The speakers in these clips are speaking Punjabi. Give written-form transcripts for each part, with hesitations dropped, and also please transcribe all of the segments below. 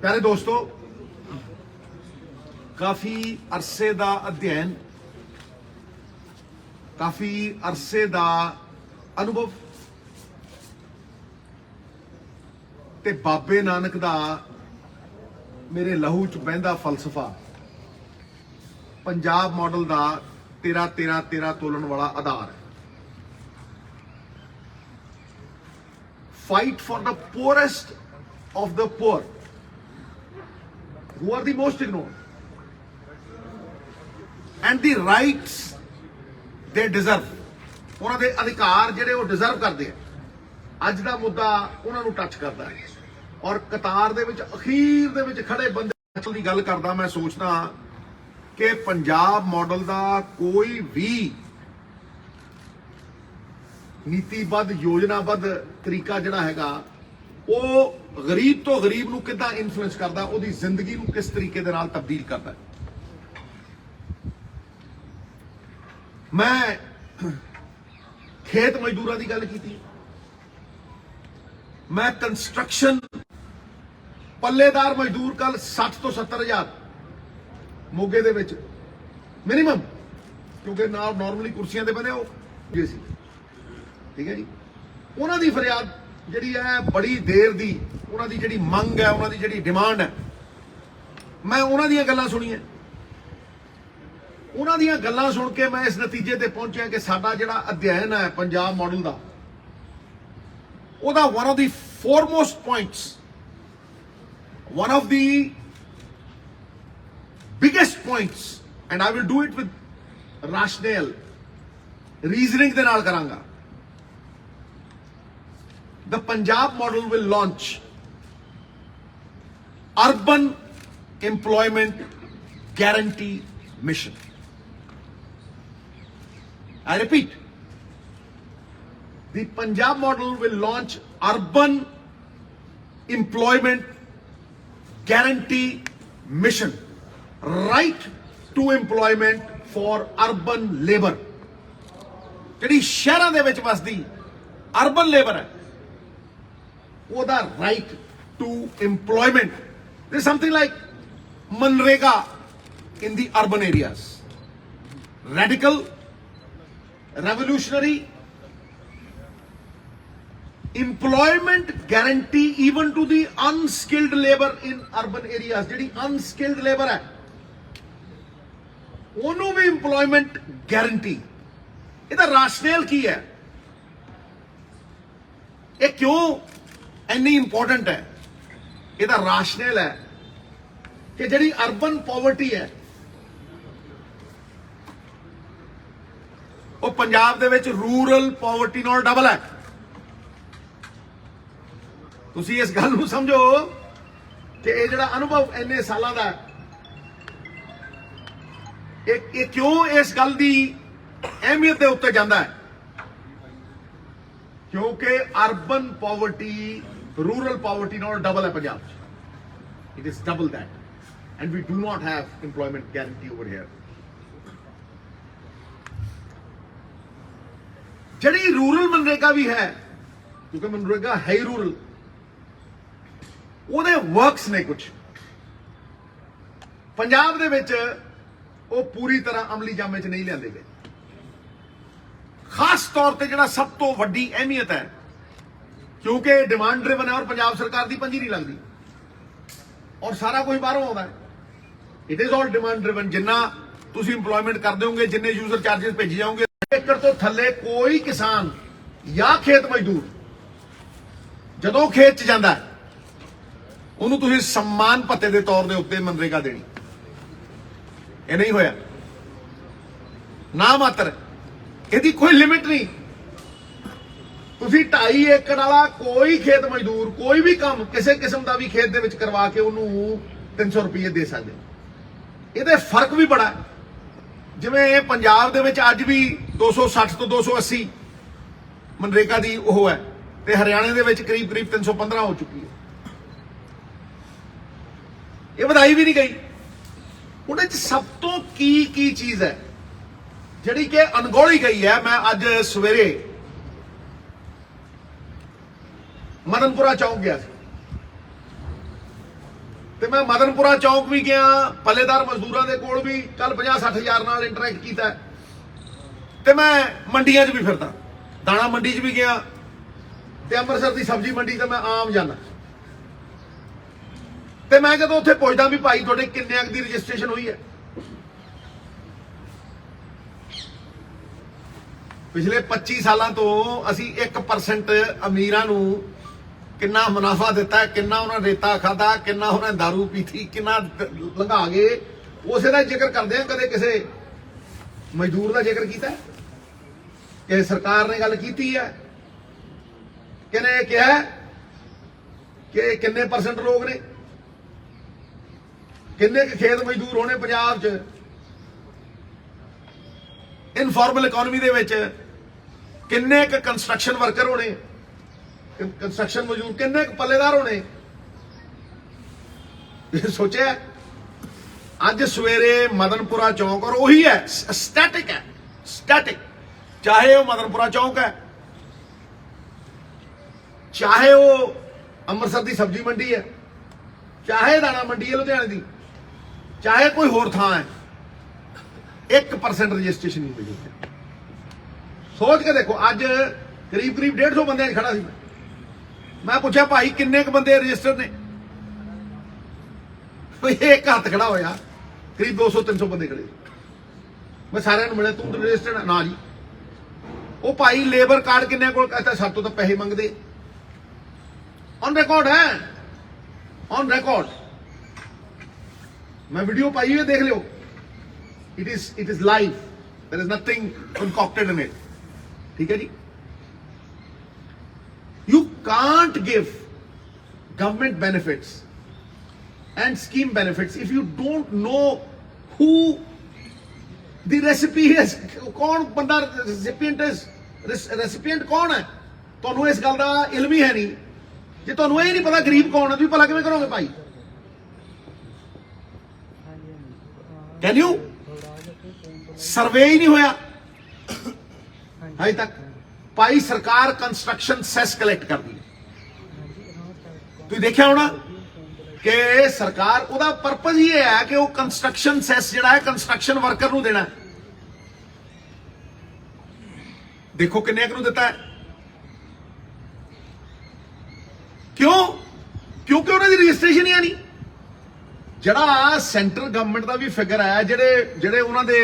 प्यारे दोस्तों, काफी अरसे दा अध्ययन, काफी अरसे दा अनुभव ते बाबे नानक दा मेरे लहू च बहंदा फलसफा, पंजाब मॉडल दा 13-13-13 तोलन वाला आधार है। Fight for the poorest of the poor who are the most ignored and the rights they deserve, ਉਹਨਾਂ ਦੇ ਅਧਿਕਾਰ ਜਿਹੜੇ ਉਹ ਡਿਜ਼ਰਵ ਕਰਦੇ ਆ। ਅੱਜ ਦਾ ਮੁੱਦਾ ਉਹਨਾਂ ਨੂੰ ਟੱਚ ਕਰਦਾ ਹੈ ਔਰ ਕਤਾਰ ਦੇ ਵਿੱਚ ਅਖੀਰ ਦੇ ਵਿੱਚ ਖੜੇ ਬੰਦੇ ਦੀ ਗੱਲ ਕਰਦਾ। ਮੈਂ ਸੋਚਦਾ ਕਿ ਪੰਜਾਬ ਮਾਡਲ ਦਾ ਕੋਈ ਵੀ ਨੀਤੀਬੱਧ ਯੋਜਨਾਬੱਧ ਤਰੀਕਾ ਜਿਹੜਾ ਹੈਗਾ ਉਹ ਗਰੀਬ ਤੋਂ ਗਰੀਬ ਨੂੰ ਕਿੱਦਾਂ ਇਨਫਲੂਐਂਸ ਕਰਦਾ, ਉਹਦੀ ਜ਼ਿੰਦਗੀ ਨੂੰ ਕਿਸ ਤਰੀਕੇ ਦੇ ਨਾਲ ਤਬਦੀਲ ਕਰਦਾ। ਮੈਂ ਖੇਤ ਮਜ਼ਦੂਰਾਂ ਦੀ ਗੱਲ ਕੀਤੀ, ਮੈਂ ਕੰਸਟਰਕਸ਼ਨ ਪੱਲੇਦਾਰ ਮਜ਼ਦੂਰ ਕੱਲ 60 ਤੋਂ 70 ਹਜ਼ਾਰ ਮੋਗੇ ਦੇ ਵਿੱਚ ਮਿਨੀਮਮ, ਕਿਉਂਕਿ ਨਾਲ ਨਾਰਮਲੀ ਕੁਰਸੀਆਂ ਤੇ ਬਣੇ ਉਹ ਜੀ ਸੀ, ਠੀਕ ਹੈ ਜੀ। ਉਹਨਾਂ ਦੀ ਫਰਿਆਦ ਜਿਹੜੀ ਹੈ ਬੜੀ ਦੇਰ ਦੀ, ਉਹਨਾਂ ਦੀ ਜਿਹੜੀ ਮੰਗ ਹੈ, ਉਹਨਾਂ ਦੀ ਜਿਹੜੀ ਡਿਮਾਂਡ ਹੈ, ਮੈਂ ਉਹਨਾਂ ਦੀਆਂ ਗੱਲਾਂ ਸੁਣੀਆਂ। ਉਹਨਾਂ ਦੀਆਂ ਗੱਲਾਂ ਸੁਣ ਕੇ ਮੈਂ ਇਸ ਨਤੀਜੇ ਤੇ ਪਹੁੰਚਿਆ ਕਿ ਸਾਡਾ ਜਿਹੜਾ ਅਧਿਐਨ ਹੈ ਪੰਜਾਬ ਮਾਡਲ ਦਾ, ਉਹਦਾ one of the foremost points, one of the biggest points, and I will do it with rationale, reasoning ਦੇ ਨਾਲ ਕਰਾਂਗਾ। The Punjab model will launch urban employment guarantee mission. I repeat, the Punjab model will launch urban employment guarantee mission, right to employment for urban labor. ਜਿਹੜੀ ਸ਼ਹਿਰਾਂ ਦੇ ਵਿੱਚ ਵਸਦੀ urban labor ਹੈ, ਉਹਦਾ right to employment. There's something like Manrega in the urban areas. Radical, revolutionary employment guarantee even to the unskilled labor in urban areas. ਜਿਹੜੀ unskilled labor ਹੈ ਉਹਨੂੰ ਵੀ employment guarantee. ਇਹਦਾ rationale ਕੀ ਹੈ? ਇਹ ਕਿਉਂ ਇੰਨੀ ਇੰਪੋਰਟੈਂਟ ਹੈ? ਇਹਦਾ ਰਾਸ਼ਨਲ ਹੈ ਕਿ ਜਿਹੜੀ ਅਰਬਨ ਪਾਵਰਟੀ ਹੈ ਉਹ ਪੰਜਾਬ ਦੇ ਵਿੱਚ ਰੂਰਲ ਪਾਵਰਟੀ ਨਾਲ ਡਬਲ ਹੈ। ਤੁਸੀਂ ਇਸ ਗੱਲ ਨੂੰ ਸਮਝੋ ਕਿ ਇਹ ਜਿਹੜਾ ਅਨੁਭਵ ਇੰਨੇ ਸਾਲਾਂ ਦਾ ਇਹ ਕਿਉਂ ਇਸ ਗੱਲ ਦੀ ਅਹਿਮੀਅਤ ਦੇ ਉੱਤੇ ਜਾਂਦਾ ਹੈ? ਕਿਉਂਕਿ urban poverty rural poverty not double है Punjab, it is double that, and we do not have employment guarantee over here. जड़ी रूरल मनरेगा भी है, क्योंकि मनरेगा है ही रूरल, ਉਹਦੇ ਵਰਕਸ ਨੇ ਕੁਝ ਪੰਜਾਬ ਦੇ ਵਿੱਚ ਉਹ ਪੂਰੀ ਤਰ੍ਹਾਂ ਅਮਲੀ ਜਾਮੇ 'ਚ ਨਹੀਂ ਲਿਆਂਦੇ ਗਏ। ਖਾਸ ਤੌਰ ਤੇ ਜਿਹੜਾ ਸਭ ਤੋਂ ਵੱਡੀ ਅਹਿਮੀਅਤ ਹੈ, क्योंकि डिमांड ड्रिवन है और पंजाब सरकार की पंजी नहीं लगती और सारा कुछ बाहरों आता है। It is all demand driven. जिन्ना तुसी इंप्लॉयमेंट कर दोगे, जिन्ने यूजर चार्जेस भेजे जाओगे, एकड़ तो थले कोई किसान या खेत मजदूर जदों खेत च जांदा है उन्होंने तुसी सम्मान भत्ते के तौर के उत्ते मनरेगा देनी। ये नहीं होया, ना मात्र ਇਹਦੀ कोई लिमिट नहीं। ਤੁਸੀਂ 2.5 ਏਕੜ ਵਾਲਾ ਕੋਈ ਖੇਤ ਮਜ਼ਦੂਰ ਕੋਈ ਵੀ ਕੰਮ ਕਿਸੇ ਕਿਸਮ ਦਾ ਵੀ ਖੇਤ ਦੇ ਵਿੱਚ ਕਰਵਾ ਕੇ ਉਹਨੂੰ 300 ਰੁਪਏ ਦੇ ਸਕਦੇ। ਇਹਦੇ ਫਰਕ ਵੀ ਬੜਾ ਹੈ। ਜਿਵੇਂ ਪੰਜਾਬ ਦੇ ਵਿੱਚ ਅੱਜ ਵੀ 260 ਤੋਂ 280 ਮਨਰੇਗਾ ਦੀ ਉਹ ਹੈ ਤੇ ਹਰਿਆਣੇ ਦੇ ਵਿੱਚ ਕਰੀਬ 315 ਹੋ ਚੁੱਕੀ ਹੈ। ਇਹ ਵਧਾਈ ਵੀ ਨਹੀਂ ਗਈ। ਉਹਦੇ ਚ ਸਭ ਤੋਂ ਕੀ ਚੀਜ਼ ਹੈ ਜਿਹੜੀ ਕਿ ਅਣਗੌਲੀ ਗਈ ਹੈ। ਮੈਂ ਅੱਜ ਸਵੇਰੇ ਮਦਨਪੁਰਾ ਚੌਂਕ ਗਿਆ ਸੀ। ਤੇ ਮੈਂ ਮਦਨਪੁਰਾ ਚੌਂਕ ਵੀ ਗਿਆ, ਪੱਲੇਦਾਰ ਮਜ਼ਦੂਰਾਂ ਦੇ ਕੋਲ ਵੀ ਕੱਲ 50-60 ਹਜ਼ਾਰ ਨਾਲ ਇੰਟਰੈਕਟ ਕੀਤਾ ਤੇ ਮੈਂ ਮੰਡੀਆਂ 'ਚ ਵੀ ਫਿਰਦਾ, ਦਾਣਾ ਮੰਡੀ 'ਚ ਵੀ ਗਿਆ ਤੇ ਅੰਮ੍ਰਿਤਸਰ ਦੀ ਸਬਜ਼ੀ ਮੰਡੀ ਤੇ ਮੈਂ ਆਮ ਜਾਂਦਾ ਤੇ ਮੈਂ ਜਦੋਂ ਉੱਥੇ ਪੁੱਛਦਾ ਵੀ ਭਾਈ ਤੁਹਾਡੇ ਕਿੰਨੇ ਦੀ ਰਜਿਸਟ੍ਰੇਸ਼ਨ ਹੋਈ ਹੈ, ਪਿਛਲੇ 25 ਸਾਲਾਂ ਤੋਂ ਅਸੀਂ 1% ਅਮੀਰਾਂ ਨੂੰ ਕਿੰਨਾ ਮੁਨਾਫਾ ਦਿੱਤਾ, ਕਿੰਨਾ ਉਹਨਾਂ ਰੇਤਾ ਖਾਦਾ, ਕਿੰਨਾ ਉਹਨਾਂ ਦਾਰੂ ਪੀਤੀ, ਕਿੰਨਾ ਲੰਘਾ ਗਏ, ਉਸੇ ਦਾ ਜ਼ਿਕਰ ਕਰਦੇ ਆ। ਕਦੇ ਕਿਸੇ ਮਜ਼ਦੂਰ ਦਾ ਜ਼ਿਕਰ ਕੀਤਾ ਕਿ ਸਰਕਾਰ ਨੇ ਗੱਲ ਕੀਤੀ ਹੈ, ਕਿਹਨੇ ਕਿਹਾ ਕਿ ਕਿੰਨੇ % ਲੋਕ ਨੇ, ਕਿੰਨੇ ਖੇਤ ਮਜ਼ਦੂਰ ਹੋਣੇ ਪੰਜਾਬ 'ਚ, ਇਨਫਾਰਮਲ ਇਕਨੋਮੀ ਦੇ ਵਿੱਚ ਕਿੰਨੇ ਕੰਸਟਰਕਸ਼ਨ ਵਰਕਰ ਹੋਣੇ, ਕੰਸਟਰਕਸ਼ਨ ਮਜ਼ਦੂਰ, ਕਿੰਨੇ ਪੱਲੇਦਾਰ ਹੋਣੇ। ਸੋਚਿਆ ਅੱਜ ਸਵੇਰੇ ਮਦਨਪੁਰਾ ਚੌਂਕ, ਔਰ ਉਹੀ ਹੈ, ਸਟੈਟਿਕ ਹੈ, ਸਟੈਟਿਕ, ਚਾਹੇ ਉਹ ਮਦਨਪੁਰਾ ਚੌਂਕ ਹੈ, ਚਾਹੇ ਉਹ ਅੰਮ੍ਰਿਤਸਰ ਦੀ ਸਬਜ਼ੀ ਮੰਡੀ ਹੈ, ਚਾਹੇ ਦਾਣਾ ਮੰਡੀ ਹੈ ਲੁਧਿਆਣੇ ਦੀ, ਚਾਹੇ ਕੋਈ ਹੋਰ ਥਾਂ ਹੈ, 1% ਰਜਿਸਟ੍ਰੇਸ਼ਨ ਨਹੀਂ ਮਿਲੀ। ਸੋਚ ਕੇ ਦੇਖੋ, ਅੱਜ ਕਰੀਬ 150 ਬੰਦਿਆਂ 'ਚ ਖੜਾ ਸੀ ਮੈਂ ਪੁੱਛਿਆ ਭਾਈ ਕਿੰਨੇ ਕੁ ਬੰਦੇ ਰਜਿਸਟਰ ਨੇ, ਇੱਕ ਹੱਥ ਖੜਾ ਹੋਇਆ, ਕਰੀਬ 200-300 ਬੰਦੇ ਖੜੇ। ਮੈਂ ਸਾਰਿਆਂ ਨੂੰ ਮਿਲਿਆ, ਤੂੰ ਰਜਿਸਟਰਡ? ਨਾ ਜੀ। ਉਹ ਭਾਈ ਲੇਬਰ ਕਾਰਡ ਕਿੰਨੇ ਕੋਲ, ਕਹਿੰਦਾ ਸਾਡੇ ਤੋਂ ਤਾਂ ਪੈਸੇ ਮੰਗਦੇ। ਔਨ ਰਿਕਾਰਡ ਹੈ, ਔਨ ਰਿਕਾਰਡ, ਮੈਂ ਵੀਡੀਓ ਪਾਈ ਹੋਈ, ਦੇਖ ਲਿਓ। It is live. There is nothing concocted in it. ठीक है जी? You can't give government benefits and scheme benefits if you don't know who the recipient is. कौन बंदा recipient is? Recipient कौन है? ਤੁਹਾਨੂੰ ਇਸ ਗੱਲ ਦਾ ਇਲਮ ਹੀ ਹੈ ਨਹੀਂ। ਜੇ ਤੁਹਾਨੂੰ ਇਹ ਨਹੀਂ ਪਤਾ ਗਰੀਬ ਕੌਣ ਹੈ, ਤੁਸੀਂ ਭਲਾ ਕਿਵੇਂ ਕਰੋਗੇ ਭਾਈ? Can you? ਸਰਵੇ ਹੀ ਨਹੀਂ ਹੋਇਆ ਹਜੇ ਤੱਕ। ਭਾਈ ਸਰਕਾਰ ਕੰਸਟਰਕਸ਼ਨ ਸੈਸ ਕਲੈਕਟ ਕਰਦੀ ਹੈ, ਤੁਸੀਂ ਦੇਖਿਆ ਹੋਣਾ ਕਿ ਸਰਕਾਰ, ਉਹਦਾ ਪਰਪਸ ਹੀ ਇਹ ਹੈ ਕਿ ਉਹ ਕੰਸਟਰਕਸ਼ਨ ਸੈਸ ਜਿਹੜਾ ਹੈ ਕੰਸਟਰਕਸ਼ਨ ਵਰਕਰ ਨੂੰ ਦੇਣਾ। ਦੇਖੋ ਕਿੰਨੇ ਕੁ ਨੂੰ ਦਿੱਤਾ ਹੈ। ਕਿਉਂ? ਕਿਉਂਕਿ ਉਹਨਾਂ ਦੀ ਰਜਿਸਟ੍ਰੇਸ਼ਨ ਹੀ ਨਹੀਂ। ਜਿਹੜਾ ਸੈਂਟਰ ਗਵਰਨਮੈਂਟ ਦਾ ਵੀ ਫਿਗਰ ਹੈ, ਜਿਹੜੇ ਉਹਨਾਂ ਦੇ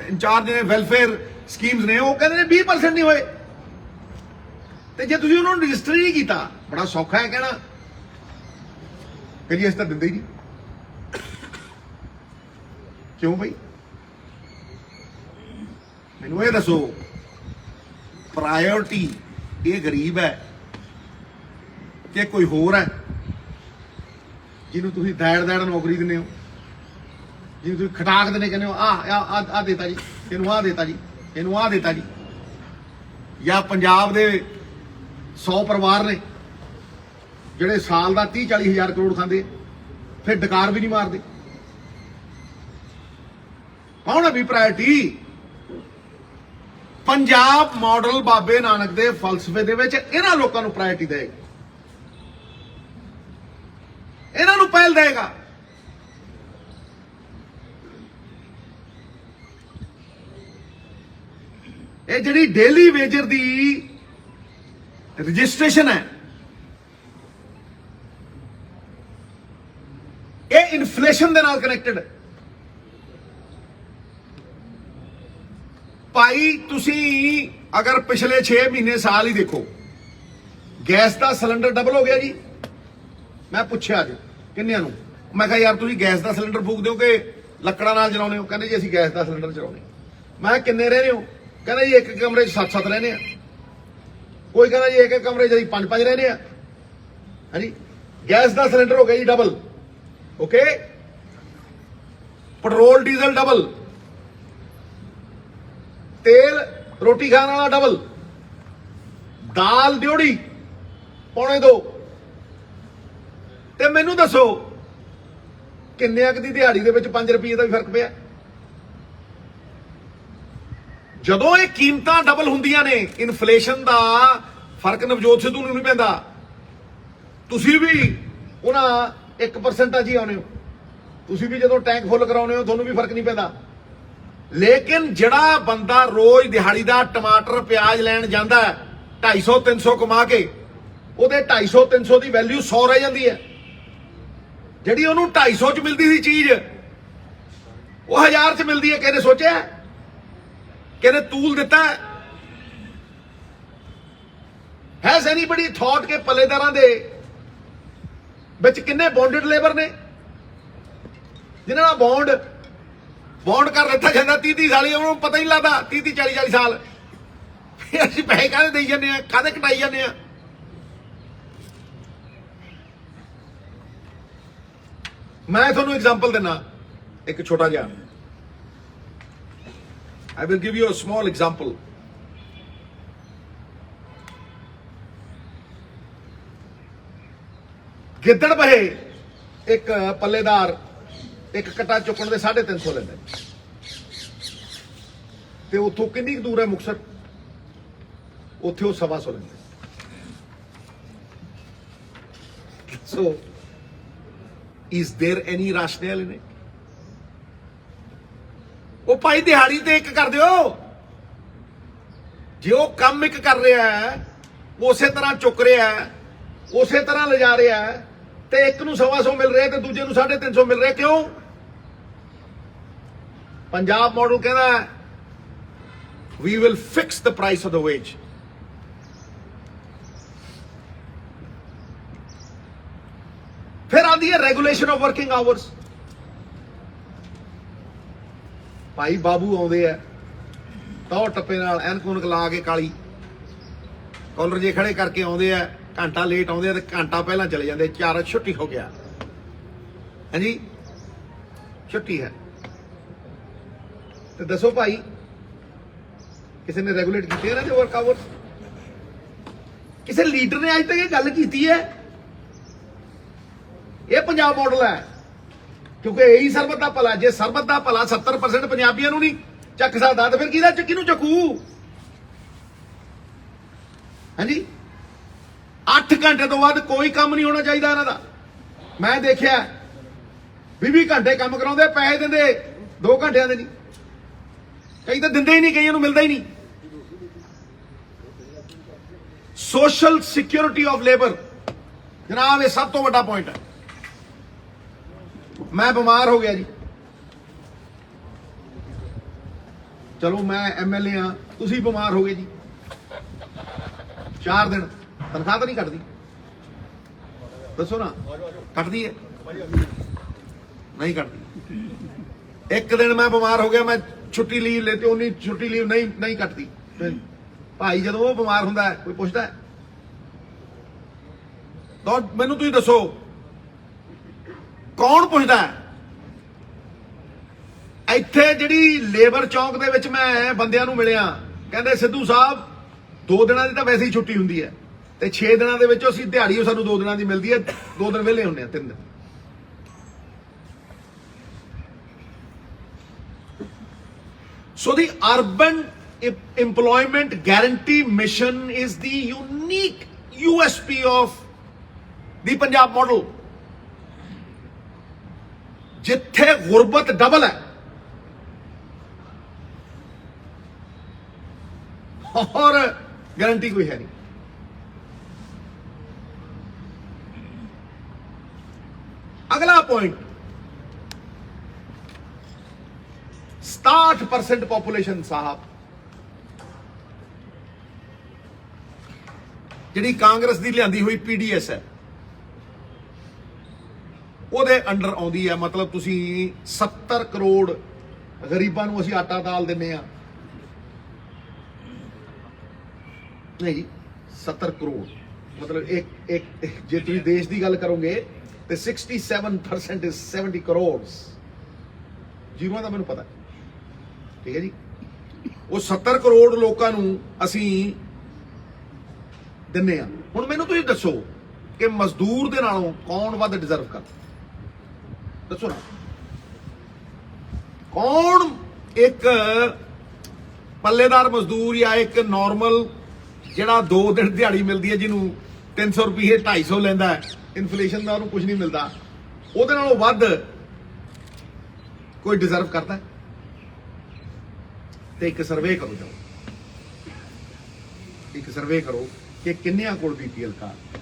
ਇੰਚਾਰਜ ਨੇ ਵੈਲਫੇਅਰ ਸਕੀਮਸ ਨੇ, ਉਹ ਕਹਿੰਦੇ ਨੇ 20% ਨਹੀਂ ਹੋਏ। ਤੇ ਜੇ ਤੁਸੀਂ ਉਹਨਾਂ ਨੂੰ ਰਜਿਸਟਰ ਹੀ ਨਹੀਂ ਕੀਤਾ, ਬੜਾ ਸੌਖਾ ਹੈ ਕਹਿਣਾ ਕਿ ਜੀ ਅਸੀਂ ਤਾਂ ਦਿੰਦੇ ਹੀ ਨਹੀਂ। ਕਿਉਂ ਬਈ? ਮੈਨੂੰ ਇਹ ਦੱਸੋ, ਪ੍ਰਾਇੋਰਟੀ ਇਹ ਗਰੀਬ ਹੈ ਕਿ ਕੋਈ ਹੋਰ ਹੈ ਜਿਹਨੂੰ ਤੁਸੀਂ ਦੈੜ ਨੌਕਰੀ ਦਿੰਦੇ ਹੋ, ਜਿਹਨੂੰ ਤੁਸੀਂ ਖਟਾਕ ਦਿੰਦੇ, ਕਹਿੰਦੇ ਹੋ ਆ ਦੇਤਾ ਜੀ, ਇਹਨੂੰ ਆ ਦੇਤਾ ਜੀ, ਇਹਨੂੰ ਆ ਦੇਤਾ ਜੀ। ਜਾਂ ਪੰਜਾਬ ਦੇ 100 ਪਰਿਵਾਰ ਨੇ ਜਿਹੜੇ ਸਾਲ ਦਾ 30-40 ਹਜ਼ਾਰ ਕਰੋੜ ਖਾਂਦੇ, ਫਿਰ ਡਕਾਰ ਵੀ ਨਹੀਂ ਮਾਰਦੇ। ਕੌਣ ਹੈ ਵੀ ਪ੍ਰਾਇੋਰਟੀ? ਪੰਜਾਬ ਮਾਡਲ ਬਾਬੇ ਨਾਨਕ ਦੇ ਫਲਸਫੇ ਦੇ ਵਿੱਚ ਇਹਨਾਂ ਲੋਕਾਂ ਨੂੰ ਪ੍ਰਾਇੋਰਟੀ ਦੇਗਾ, ਇਹਨਾਂ ਨੂੰ ਪਹਿਲ ਦੇਗਾ। ਇਹ ਜਿਹੜੀ ਡੇਲੀ ਵੇਜਰ ਦੀ ਰਜਿਸਟ੍ਰੇਸ਼ਨ ਹੈ, ਇਹ ਇਨਫਲੇਸ਼ਨ ਦੇ ਨਾਲ ਕਨੈਕਟਡ ਹੈ। ਭਾਈ ਤੁਸੀਂ ਅਗਰ ਪਿਛਲੇ 6 ਮਹੀਨੇ ਸਾਲ ਹੀ ਦੇਖੋ, ਗੈਸ ਦਾ ਸਿਲੰਡਰ ਡਬਲ ਹੋ ਗਿਆ ਜੀ। ਮੈਂ ਪੁੱਛਿਆ ਅੱਜ ਕਿੰਨਿਆਂ ਨੂੰ, ਮੈਂ ਕਿਹਾ ਯਾਰ ਤੁਸੀਂ ਗੈਸ ਦਾ ਸਿਲੰਡਰ ਫੂਕ ਦਿਓ ਕਿ ਲੱਕੜਾਂ ਨਾਲ ਜਲਾਉਂਦੇ ਹੋ? ਕਹਿੰਦੇ ਜੀ ਅਸੀਂ ਗੈਸ ਦਾ ਸਿਲੰਡਰ ਚਲਾਉਂਦੇ। ਮੈਂ ਕਿੰਨੇ ਰਹਿੰਦੇ ਹੋ? ਕਹਿੰਦੇ ਜੀ ਇੱਕ ਕਮਰੇ 'ਚ 7-7 ਰਹਿੰਦੇ ਆ। ਕੋਈ ਕਹਿੰਦਾ ਜੀ ਇੱਕ ਕਮਰੇ 'ਚ ਅਸੀਂ 5-5 ਰਹਿੰਦੇ ਆ। ਹਾਂਜੀ, ਗੈਸ ਦਾ ਸਿਲੰਡਰ ਹੋ ਗਿਆ ਜੀ double. Okay, petrol diesel double, ਤੇਲ ਰੋਟੀ ਖਾਣ ਵਾਲਾ ਡਬਲ, ਦਾਲ ਡਿਉੜੀ $2.25। ਤੇ ਮੈਨੂੰ ਦੱਸੋ ਕਿੰਨੇ ਕੁ ਦੀ ਦਿਹਾੜੀ ਦੇ ਵਿੱਚ 5 ਰੁਪਏ ਦਾ ਵੀ ਫਰਕ ਪਿਆ? ਜਦੋਂ ਇਹ ਕੀਮਤਾਂ ਡਬਲ ਹੁੰਦੀਆਂ ਨੇ, ਇਨਫਲੇਸ਼ਨ ਦਾ ਫਰਕ ਨਵਜੋਤ ਸਿੱਧੂ ਨੂੰ ਨਹੀਂ ਪੈਂਦਾ। ਤੁਸੀਂ ਵੀ ਉਹਨਾਂ 1% ਜੀ ਆਉਨੇ ਹੋ ਤੁਸੀਂ ਵੀ ਜਦੋਂ ਟੈਂਕ ਫੁੱਲ ਕਰਾਉਨੇ ਹੋ ਤੁਹਾਨੂੰ ਵੀ ਫਰਕ ਨਹੀਂ ਪੈਂਦਾ ਲੇਕਿਨ ਜਿਹੜਾ ਬੰਦਾ ਰੋਜ਼ ਦਿਹਾੜੀ ਦਾ ਟਮਾਟਰ ਪਿਆਜ਼ ਲੈਣ ਜਾਂਦਾ 250 300 ਕਮਾ ਕੇ ਉਹਦੇ 250 300 ਦੀ ਵੈਲਿਊ 100 ਰਹਿ ਜਾਂਦੀ ਹੈ ਜਿਹੜੀ ਉਹਨੂੰ 250 ਚ ਮਿਲਦੀ ਸੀ ਚੀਜ਼ ਉਹ 1000 ਚ ਮਿਲਦੀ ਹੈ ਕਿਹਨੇ ਸੋਚਿਆ ਕਿਹਨੇ ਤੂਲ ਦਿੱਤਾ Has anybody thought ਕਿ ਪੱਲੇਦਾਰਾਂ ਦੇ ਵਿੱਚ ਕਿੰਨੇ ਬੌਂਡਡ ਲੇਬਰ ਨੇ ਜਿਨ੍ਹਾਂ ਦਾ ਬੌਂਡ ਕਰ ਦਿੱਤਾ ਜਾਂਦਾ 30 ਸਾਲੀ ਉਹਨੂੰ ਪਤਾ ਹੀ ਨਹੀਂ ਲੱਗਦਾ 30 40 ਸਾਲ ਫਿਰ ਅਸੀਂ ਪੈਸੇ ਕਾਹਦੇ ਦੇਈ ਜਾਂਦੇ ਆ ਕਾਹਦੇ ਕਟਾਈ ਜਾਂਦੇ ਆ ਮੈਂ ਤੁਹਾਨੂੰ ਐਗਜ਼ਾਮਪਲ ਦਿੰਨਾ ਇੱਕ ਛੋਟਾ ਜਿਹਾ I will give you a small example. ਗਿੱਦੜ ਬਹੇ ਇੱਕ ਪੱਲੇਦਾਰ ਇੱਕ ਕਟਾ ਚੁੱਕਣ ਦੇ 350 ਲੈਂਦਾ ਤੇ ਉੱਥੋਂ ਕਿੰਨੀ ਦੂਰ ਹੈ ਮੁਕਤਸਰ ਉੱਥੇ ਉਹ 125 ਲੈਂਦਾ So, is there any rationale in it? ਉਹ ਭਾਈ ਦਿਹਾੜੀ ਤੇ ਇੱਕ ਕਰ ਦਿਓ ਜੇ ਉਹ ਕੰਮ ਇੱਕ ਕਰ ਰਿਹਾ ਹੈ ਉਸੇ ਤਰ੍ਹਾਂ ਚੁੱਕ ਰਿਹਾ ਹੈ ਉਸੇ ਤਰ੍ਹਾਂ ਲਿਜਾ ਰਿਹਾ ਹੈ ਤੇ ਇੱਕ ਨੂੰ 125 ਮਿਲ ਰਿਹਾ ਤੇ ਦੂਜੇ ਨੂੰ 350 ਮਿਲ ਰਿਹਾ ਕਿਉਂ ਪੰਜਾਬ ਮਾਡਲ ਕਹਿੰਦਾ we will fix the price of the wage ਫਿਰ ਆਉਂਦੀ ਹੈ ਰੈਗੂਲੇਸ਼ਨ ਆਫ ਵਰਕਿੰਗ ਆਵਰਸ ਭਾਈ ਬਾਬੂ ਆਉਂਦੇ ਆ ਤੌ ਟੱਪੇ ਨਾਲ ਐਨਕ ਲਾ ਕੇ ਕਾਲੀ ਕਾਲਰ ਜੇ ਖੜੇ ਕਰਕੇ ਆਉਂਦੇ ਆ ਘੰਟਾ ਲੇਟ ਆਉਂਦੇ ਆ ਤੇ ਘੰਟਾ ਪਹਿਲਾਂ ਚਲੇ ਜਾਂਦੇ 4 ਛੁੱਟੀ ਹੋ ਗਿਆ ਹਾਂਜੀ ਛੁੱਟੀ ਹੈ ਤੇ ਦੱਸੋ ਭਾਈ ਕਿਸੇ ਨੇ ਰੈਗੂਲੇਟ ਕੀਤੇ ਇਹਨਾਂ ਦੇ ਵਰਕ ਆਵਰਸ ਕਿਸੇ ਲੀਡਰ ਨੇ ਅੱਜ ਤੱਕ ਇਹ ਗੱਲ ਕੀਤੀ ਹੈ ਇਹ ਪੰਜਾਬ ਮਾਡਲ ਹੈ ਕਿਉਂਕਿ ਇਹੀ ਸਰਬਤ ਦਾ ਭਲਾ ਜੇ ਸਰਬਤ ਦਾ ਭਲਾ 70% ਪੰਜਾਬੀਆਂ ਨੂੰ ਨਹੀਂ ਚੱਕ ਸਕਦਾ ਤਾਂ ਫਿਰ ਕਿਹਨੂੰ ਚੱਕੂ ਹਾਂਜੀ 8 ਘੰਟੇ ਤੋਂ ਬਾਅਦ ਕੋਈ ਕੰਮ ਨਹੀਂ ਹੋਣਾ ਚਾਹੀਦਾ ਇਹਨਾਂ ਦਾ ਮੈਂ ਦੇਖਿਆ 20 ਘੰਟੇ ਕੰਮ ਕਰਾਉਂਦੇ ਪੈਸੇ ਦਿੰਦੇ 2 ਘੰਟਿਆਂ ਦੇ ਨਹੀਂ ਕਈ ਤਾਂ ਦਿੰਦੇ ਹੀ ਨਹੀਂ ਕਈਆਂ ਨੂੰ ਮਿਲਦਾ ਹੀ ਨਹੀਂ ਸੋਸ਼ਲ ਸਿਕਿਉਰਿਟੀ ਆਫ ਲੇਬਰ ਜਨਾਬ ਇਹ ਸਭ ਤੋਂ ਵੱਡਾ ਪੁਆਇੰਟ ਹੈ ਮੈਂ ਬਿਮਾਰ ਹੋ ਗਿਆ ਜੀ ਚਲੋ ਮੈਂ ਐਮਐਲਏ ਆ ਤੁਸੀਂ ਬਿਮਾਰ ਹੋ ਗਏ ਜੀ 4 ਦਿਨ ਤਨਖਾਹ ਤਾਂ ਨਹੀਂ ਕੱਟਦੀ ਦੱਸੋ ਨਾ ਕੱਟਦੀ ਹੈ ਨਹੀਂ ਕੱਟਦੀ ਇੱਕ ਦਿਨ ਮੈਂ ਬਿਮਾਰ ਹੋ ਗਿਆ ਮੈਂ ਛੁੱਟੀ ਲੀਵ ਲੈਤੀ ਉਨੀ ਛੁੱਟੀ ਲੀਵ ਨਹੀਂ ਕੱਟਦੀ ਭਾਈ ਜਦੋਂ ਉਹ ਬਿਮਾਰ ਹੁੰਦਾ ਹੈ ਕੋਈ ਪੁੱਛਦਾ ਹੈ ਤਾਂ ਮੈਨੂੰ ਤੁਸੀਂ ਦੱਸੋ ਕੌਣ ਪੁੱਛਦਾ ਹੈ ਇੱਥੇ ਜਿਹੜੀ ਲੇਬਰ ਚੌਂਕ ਦੇ ਵਿੱਚ ਮੈਂ ਬੰਦਿਆਂ ਨੂੰ ਮਿਲਿਆ ਕਹਿੰਦੇ ਸਿੱਧੂ ਸਾਹਿਬ 2 ਦਿਨਾਂ ਦੀ ਤਾਂ ਵੈਸੇ ਹੀ ਛੁੱਟੀ ਹੁੰਦੀ ਹੈ ਤੇ 6 ਦਿਨਾਂ ਦੇ ਵਿੱਚੋਂ ਅਸੀਂ ਦਿਹਾੜੀ ਸਾਨੂੰ 2 ਦਿਨਾਂ ਦੀ ਮਿਲਦੀ ਹੈ 2 ਦਿਨ ਵਿਹਲੇ ਹੁੰਦੇ ਆ 3 ਦਿਨ So the urban employment guarantee mission is the unique USP of the Punjab model. जिथे गुरबत डबल है और गारंटी कोई है नहीं अगला पॉइंट 67% पॉपुलेशन साहब ਜਿਹੜੀ ਕਾਂਗਰਸ ਦੀ ਲਿਆਂਦੀ ਹੋਈ ਪੀਡੀਐਸ ਹੈ ਉਹਦੇ ਅੰਡਰ ਆਉਂਦੀ ਹੈ ਮਤਲਬ ਤੁਸੀਂ 70 ਕਰੋੜ ਗਰੀਬਾਂ ਨੂੰ ਅਸੀਂ ਆਟਾ ਦਾਲ ਦਿੰਨੇ ਆ ਨਹੀਂ 70 ਕਰੋੜ ਮਤਲਬ ਇੱਕ ਜੇ ਤੁਸੀਂ ਦੇਸ਼ ਦੀ ਗੱਲ ਕਰੋਗੇ ਤੇ 67% is 70 ਕਰੋੜਸ ਜੀਵਾਂ ਦਾ ਮੈਨੂੰ ਪਤਾ ਠੀਕ ਹੈ ਜੀ ਉਹ 70 ਕਰੋੜ ਲੋਕਾਂ ਨੂੰ ਅਸੀਂ ਦਿੰਨੇ ਆ ਹੁਣ ਮੈਨੂੰ ਤੁਸੀਂ ਦੱਸੋ ਕਿ ਮਜ਼ਦੂਰ ਦੇ ਨਾਲੋਂ ਕੌਣ ਵੱਧ ਡਿਜ਼ਰਵ ਕਰਦਾ ਦੱਸੋ ਨਾ ਕੌਣ ਇੱਕ ਪੱਲੇਦਾਰ ਮਜ਼ਦੂਰ ਜਾਂ ਇੱਕ ਨਾਰਮਲ ਜਿਹੜਾ 2 ਦਿਨ ਦਿਹਾੜੀ ਮਿਲਦੀ ਹੈ ਜਿਹਨੂੰ 300 ਰੁਪਏ 250 ਲੈਂਦਾ ਇਨਫਲੇਸ਼ਨ ਦਾ ਉਹਨੂੰ ਕੁਝ ਨਹੀਂ ਮਿਲਦਾ ਉਹਦੇ ਨਾਲੋਂ ਵੱਧ ਕੋਈ ਡਿਜ਼ਰਵ ਕਰਦਾ? ਤੇ ਇੱਕ ਸਰਵੇ ਕਰੋ, ਜਾਓ ਇੱਕ ਸਰਵੇ ਕਰੋ ਕਿ ਕਿੰਨਿਆਂ ਕੋਲ BPL ਕਾਰਡ,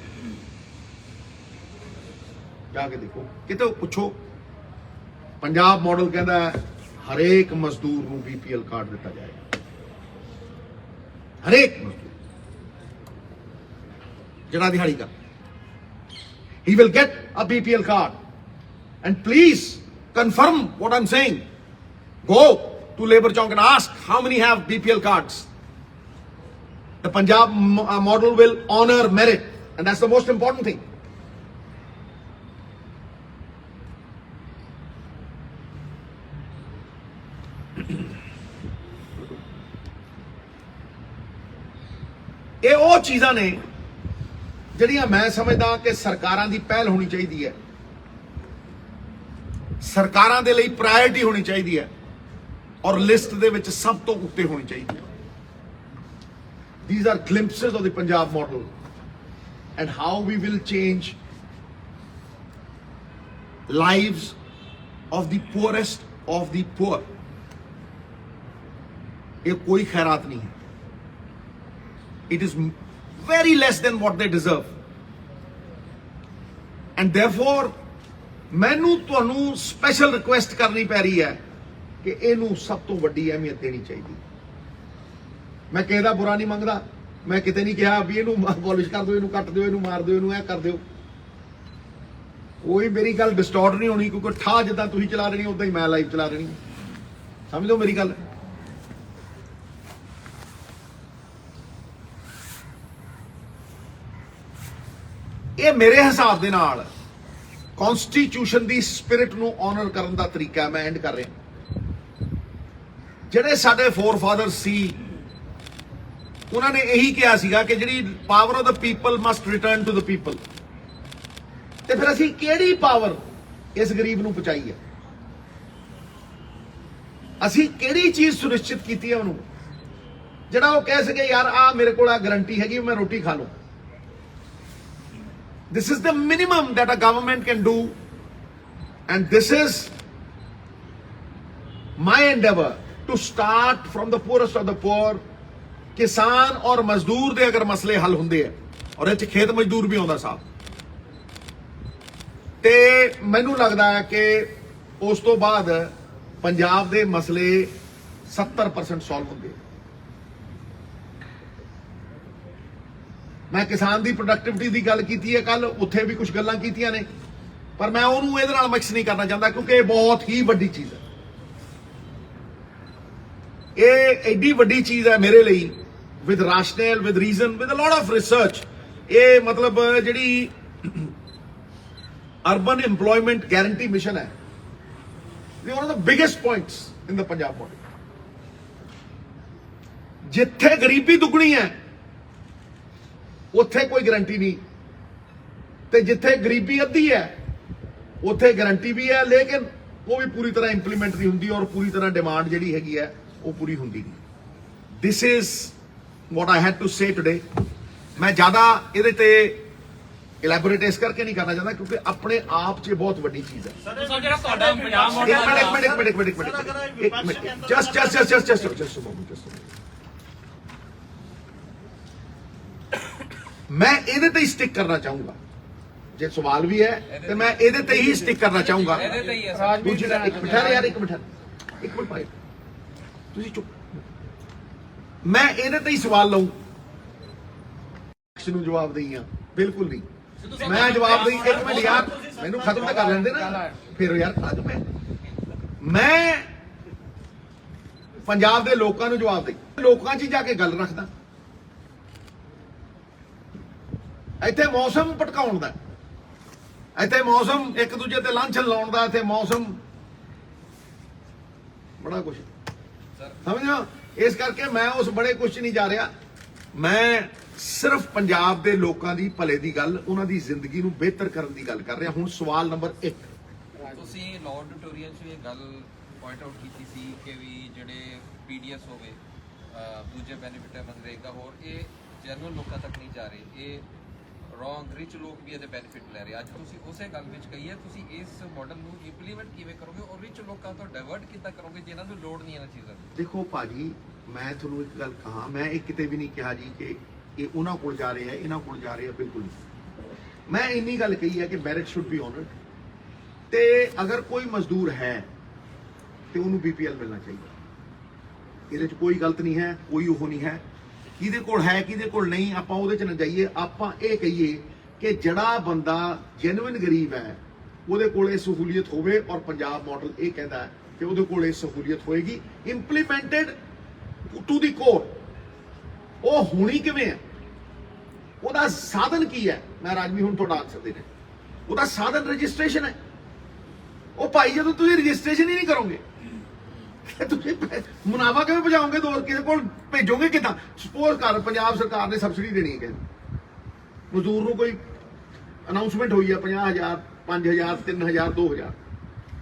ਜਾ ਕੇ ਦੇਖੋ, ਕਿਤੇ ਪੁੱਛੋ। ਪੰਜਾਬ ਮਾਡਲ ਕਹਿੰਦਾ ਹਰੇਕ ਮਜ਼ਦੂਰ ਨੂੰ BPL ਕਾਰਡ ਦਿੱਤਾ ਜਾਏਗਾ, ਹਰੇਕ ਮਜ਼ਦੂਰ ਜਿਹੜਾ ਦਿਹਾੜੀ ਕਰ, he will get a BPL card. And please confirm what I'm saying. Go to Labour Chowk and ask how many have BPL cards. The Punjab model will honor merit, and that's the most important thing. ਇਹ ਉਹ ਚੀਜ਼ਾਂ ਨੇ ਜਿਹੜੀਆਂ ਮੈਂ ਸਮਝਦਾ ਕਿ ਸਰਕਾਰਾਂ ਦੀ ਪਹਿਲ ਹੋਣੀ ਚਾਹੀਦੀ ਹੈ, ਸਰਕਾਰਾਂ ਦੇ ਲਈ ਪ੍ਰਾਇੋਰਟੀ ਹੋਣੀ ਚਾਹੀਦੀ ਹੈ, ਔਰ ਲਿਸਟ ਦੇ ਵਿੱਚ ਸਭ ਤੋਂ ਉੱਤੇ ਹੋਣੀ ਚਾਹੀਦੀ ਹੈ। These are glimpses of the Punjab model and how we will change lives of the poorest of the poor. ये कोई खैरात नहीं है. It is very less than what they deserve. And therefore, ਮੈਨੂੰ ਤੁਹਾਨੂੰ ਸਪੈਸ਼ਲ ਰਿਕੁਐਸਟ ਕਰਨੀ ਪੈ ਰਹੀ ਹੈ ਕਿ ਇਹਨੂੰ ਸਭ ਤੋਂ ਵੱਡੀ ਅਹਿਮੀਅਤ ਦੇਣੀ ਚਾਹੀਦੀ। ਮੈਂ ਕਿਸੇ ਦਾ ਬੁਰਾ ਨਹੀਂ ਮੰਗਦਾ, ਮੈਂ ਕਿਤੇ ਨਹੀਂ ਕਿਹਾ ਵੀ ਇਹਨੂੰ ਅਬੋਲਿਸ਼ ਕਰ ਦਿਓ, ਇਹਨੂੰ ਕੱਟ ਦਿਓ, ਇਹਨੂੰ ਮਾਰ ਦਿਓ, ਇਹਨੂੰ ਇਹ ਕਰ ਦਿਓ। ਕੋਈ ਮੇਰੀ ਗੱਲ ਡਿਸਟੋਰਟ ਨਹੀਂ ਹੋਣੀ, ਕਿਉਂਕਿ ਠਾ ਜਿੱਦਾਂ ਤੁਸੀਂ ਚਲਾ ਰਹੇ ਹੋ ਉਦਾਂ ਹੀ ਮੈਂ ਲਾਈਵ ਚਲਾ ਰਹੀ ਹਾਂ। ਸਮਝੋ ਮੇਰੀ ਗੱਲ। ਇਹ ਮੇਰੇ ਹਿਸਾਬ ਦੇ ਨਾਲ ਕਨਸਟੀਟਿਊਸ਼ਨ ਦੀ ਸਪਿਰਿਟ ਨੂੰ ਆਨਰ ਕਰਨ ਦਾ ਤਰੀਕਾ ਮੈਂ ਐਂਡ ਕਰ ਰਿਹਾ। ਜਿਹੜੇ ਸਾਡੇ ਫੋਰਫਾਦਰਸ ਸੀ ਉਹਨਾਂ ਨੇ ਇਹੀ ਕਿਹਾ ਸੀਗਾ ਕਿ ਜਿਹੜੀ power of the people must return to the people. ਤੇ ਫਿਰ ਅਸੀਂ ਕਿਹੜੀ ਪਾਵਰ ਇਸ ਗਰੀਬ ਨੂੰ ਪਹੁੰਚਾਈ ਹੈ? ਅਸੀਂ ਕਿਹੜੀ ਚੀਜ਼ ਸੁਨਿਸ਼ਚਿਤ ਕੀਤੀ ਹੈ ਉਹਨੂੰ ਜਿਹੜਾ ਉਹ ਕਹਿ ਸਕੇ ਯਾਰ ਆ ਮੇਰੇ ਕੋਲ ਆ ਗਰੰਟੀ ਹੈਗੀ ਮੈਂ ਰੋਟੀ ਖਾ ਲੂੰ। This is the minimum that a government can do, and this is my endeavor to start from the poorest of the poor. किसान और मजदूर दे अगर मसले हल होंदे है और इत्थे खेत मजदूर भी आउंदा साहब ते मैनू लगदा है कि उस तो बाद पंजाब दे मसले 70% सॉल्व होंदे। मैं किसान की प्रोडक्टिविटी की गल की है कल, उत्थे भी कुछ गल्लां कीतियां ने, पर मैं उहनूं इहदे नाल मिक्स नहीं करना चाहता क्योंकि ये बहुत ही वड्डी चीज़ है। ये एडी वड्डी चीज़ है मेरे लिए, with rational, with reason, with a lot of research. ये मतलब जिहड़ी अर्बन एम्प्लॉयमेंट गारंटी मिशन है, one of the biggest points in the Punjab model. जिथे गरीबी दुगनी है ਉੱਥੇ ਕੋਈ ਗਾਰੰਟੀ ਨਹੀਂ, ਤੇ ਜਿੱਥੇ ਗਰੀਬੀ ਅੱਧੀ ਹੈ ਉੱਥੇ ਗਾਰੰਟੀ ਵੀ ਹੈ, ਲੇਕਿਨ ਉਹ ਵੀ ਪੂਰੀ ਤਰ੍ਹਾਂ ਇੰਪਲੀਮੈਂਟ ਨਹੀਂ ਹੁੰਦੀ ਔਰ ਪੂਰੀ ਤਰ੍ਹਾਂ ਡਿਮਾਂਡ ਜਿਹੜੀ ਹੈਗੀ ਹੈ ਉਹ ਪੂਰੀ ਹੁੰਦੀ ਨਹੀਂ। This is what I had to say today. ਮੈਂ ਜ਼ਿਆਦਾ ਇਹਦੇ ਤੇ ਇਲੈਬੋਰੇਟ ਇਸ ਕਰਕੇ ਨਹੀਂ ਕਰਨਾ ਚਾਹੁੰਦਾ ਕਿਉਂਕਿ ਆਪਣੇ ਆਪ 'ਚ ਬਹੁਤ ਵੱਡੀ ਚੀਜ਼ ਹੈ। ਜਿਹੜਾ ਤੁਹਾਡਾ ਪੰਜਾਬ ਮਾਡਲ ਇੱਕ ਮਿੰਟ ਜਸਟ मैं ਇਹਦੇ ਤੇ ਹੀ ਸਟਿਕ ਕਰਨਾ ਚਾਹੂੰਗਾ। ਜੇ ਸਵਾਲ ਵੀ ਹੈ ਤੇ ਮੈਂ ਇਹਦੇ ਤੇ ਹੀ ਸਟਿਕ ਕਰਨਾ ਚਾਹੂੰਗਾ। ਦੂਜੀ ਦਾ ਇੱਕ ਮਿੰਟ ਯਾਰ, ਇੱਕ ਮਿੰਟ ਭਾਈ ਤੁਸੀਂ ਚੁੱਪ। ਮੈਂ ਇਹਦੇ ਤੇ ਹੀ ਸਵਾਲ ਲਊਂ, ਨੂੰ ਜਵਾਬ ਦੇਈਆਂ ਬਿਲਕੁਲ ਨਹੀਂ। ਮੈਂ ਜਵਾਬ ਦੇਈ ਇੱਕ ਮਿੰਟ ਯਾਰ, ਮੈਨੂੰ ਖਤਮ ਤਾਂ ਕਰ ਲੈਂਦੇ ਨਾ ਫਿਰ ਯਾਰ। ਅੱਜ ਮੈਂ ਪੰਜਾਬ ਦੇ ਲੋਕਾਂ ਨੂੰ ਜਵਾਬ ਦੇਈ, ਲੋਕਾਂ 'ਚ ਜਾ ਕੇ ਗੱਲ ਰੱਖਦਾ। ਇੱਥੇ ਮੌਸਮ ਭਟਕਾਉਣ ਦਾ, ਇੱਥੇ ਮੌਸਮ ਇੱਕ ਦੂਜੇ ਤੇ ਲਾਂਛਨ ਲਾਉਣ ਦਾ, ਇੱਥੇ ਮੌਸਮ ਬੜਾ ਕੁਛ ਸਮਝੋ। ਇਸ ਕਰਕੇ ਮੈਂ ਉਸ ਬੜੇ ਕੁਛ ਨਹੀਂ ਜਾ ਰਿਹਾ। ਮੈਂ ਸਿਰਫ ਪੰਜਾਬ ਦੇ ਲੋਕਾਂ ਦੀ ਭਲੇ ਦੀ ਗੱਲ, ਉਹਨਾਂ ਦੀ ਜ਼ਿੰਦਗੀ ਨੂੰ ਬਿਹਤਰ ਕਰਨ ਦੀ ਗੱਲ ਕਰ ਰਿਹਾ। ਹੁਣ ਸਵਾਲ ਨੰਬਰ 1, ਤੁਸੀਂ ਲਾਰਡ ਟੋਰੀਅਲ 'ਚ ਇਹ ਗੱਲ ਪੁਆਇੰਟ ਆਊਟ ਕੀਤੀ ਸੀ ਕਿ ਵੀ ਜਿਹੜੇ PDS ਹੋਵੇ, ਦੂਜੇ ਬੈਨੀਫਿਟ ਹੈ ਮਨਰੇਗਾ, ਹੋਰ ਇਹ ਜਨਰਲ ਲੋਕਾਂ ਤੱਕ ਨਹੀਂ ਜਾ ਰਹੇ, ਇਹ ਰੋਂਗ ਰਿਚ ਲੋਕ ਵੀ ਇਹਦੇ ਬੈਨੀਫਿਟ ਲੈ ਰਹੇ ਅੱਜ ਤੁਸੀਂ ਉਸੇ ਗੱਲ ਵਿੱਚ ਕਹੀ ਹੈ ਤੁਸੀਂ ਇਸ ਮਾਡਲ ਨੂੰ ਇੰਪਲੀਮੈਂਟ ਕਿਵੇਂ ਕਰੋਗੇ ਔਰ ਰਿਚ ਲੋਕਾਂ ਤੋਂ ਡਾਇਵਰਟ ਕਿੱਦਾਂ ਕਰੋਗੇ ਜਿਨ੍ਹਾਂ ਨੂੰ ਲੋੜ ਨਹੀਂ ਇਹਨਾਂ ਚੀਜ਼ਾਂ ਦੀ। ਦੇਖੋ ਭਾਜੀ, ਮੈਂ ਤੁਹਾਨੂੰ ਇੱਕ ਗੱਲ ਕਹਾਂ, ਮੈਂ ਇਹ ਕਿਤੇ ਵੀ ਨਹੀਂ ਕਿਹਾ ਜੀ ਕਿ ਇਹ ਉਹਨਾਂ ਕੋਲ ਜਾ ਰਹੇ ਆ ਇਹਨਾਂ ਕੋਲ ਜਾ ਰਹੇ ਆ, ਬਿਲਕੁਲ ਨਹੀਂ। ਮੈਂ ਇੰਨੀ ਗੱਲ ਕਹੀ ਹੈ ਕਿ ਬੈਰਕ ਸ਼ੁੱਡ ਬੀ ਆਨਰਡ, ਤੇ ਅਗਰ ਕੋਈ ਮਜ਼ਦੂਰ ਹੈ ਤੇ ਉਹਨੂੰ BPL ਮਿਲਣਾ ਚਾਹੀਦਾ। ਇਹਦੇ 'ਚ ਕੋਈ ਗਲਤ ਨਹੀਂ ਹੈ, ਕੋਈ ਉਹ ਨਹੀਂ ਹੈ। ਕਿਹਦੇ ਕੋਲ ਹੈ ਕਿਹਦੇ ਕੋਲ ਨਹੀਂ, ਆਪਾਂ ਉਹਦੇ 'ਚ ਨਾ ਜਾਈਏ। ਆਪਾਂ ਇਹ ਕਹੀਏ ਕਿ ਜਿਹੜਾ ਬੰਦਾ ਜੈਨੂਇਨ ਗਰੀਬ ਹੈ ਉਹਦੇ ਕੋਲ ਇਹ ਸਹੂਲੀਅਤ ਹੋਵੇ, ਔਰ ਪੰਜਾਬ ਮਾਡਲ ਇਹ ਕਹਿੰਦਾ ਹੈ ਕਿ ਉਹਦੇ ਕੋਲ ਇਹ ਸਹੂਲੀਅਤ ਹੋਏਗੀ ਇੰਪਲੀਮੈਂਟਡ ਟੂ ਦੀ ਕੋਰ। ਉਹ ਹੋਣੀ ਕਿਵੇਂ ਹੈ, ਉਹਦਾ ਸਾਧਨ ਕੀ ਹੈ? ਮੈਂ ਰਾਜਵੀ ਹੁਣ ਤੁਹਾਡਾ ਆਨਸਰ ਦੇ ਰਿਹਾ। ਉਹਦਾ ਸਾਧਨ ਰਜਿਸਟ੍ਰੇਸ਼ਨ ਹੈ। ਉਹ ਭਾਈ ਜਦੋਂ ਤੁਸੀਂ ਰਜਿਸਟ੍ਰੇਸ਼ਨ ਹੀ ਨਹੀਂ ਕਰੋਗੇ ਤੁਸੀਂ ਮੁਨਾਫਾ ਕਿਵੇਂ ਬਚਾਓਗੇ? ਦੋ ਕਿਸੇ ਕੋਲ ਭੇਜੋਗੇ ਕਿੱਦਾਂ? ਸਪੋਜ਼ ਕਰ ਪੰਜਾਬ ਸਰਕਾਰ ਨੇ ਸਬਸਿਡੀ ਦੇਣੀ ਹੈ ਕਿਸੇ ਮਜ਼ਦੂਰ ਨੂੰ, ਕੋਈ ਅਨਾਉਂਸਮੈਂਟ ਹੋਈ ਹੈ 50,000 5,000 3,000 2,000,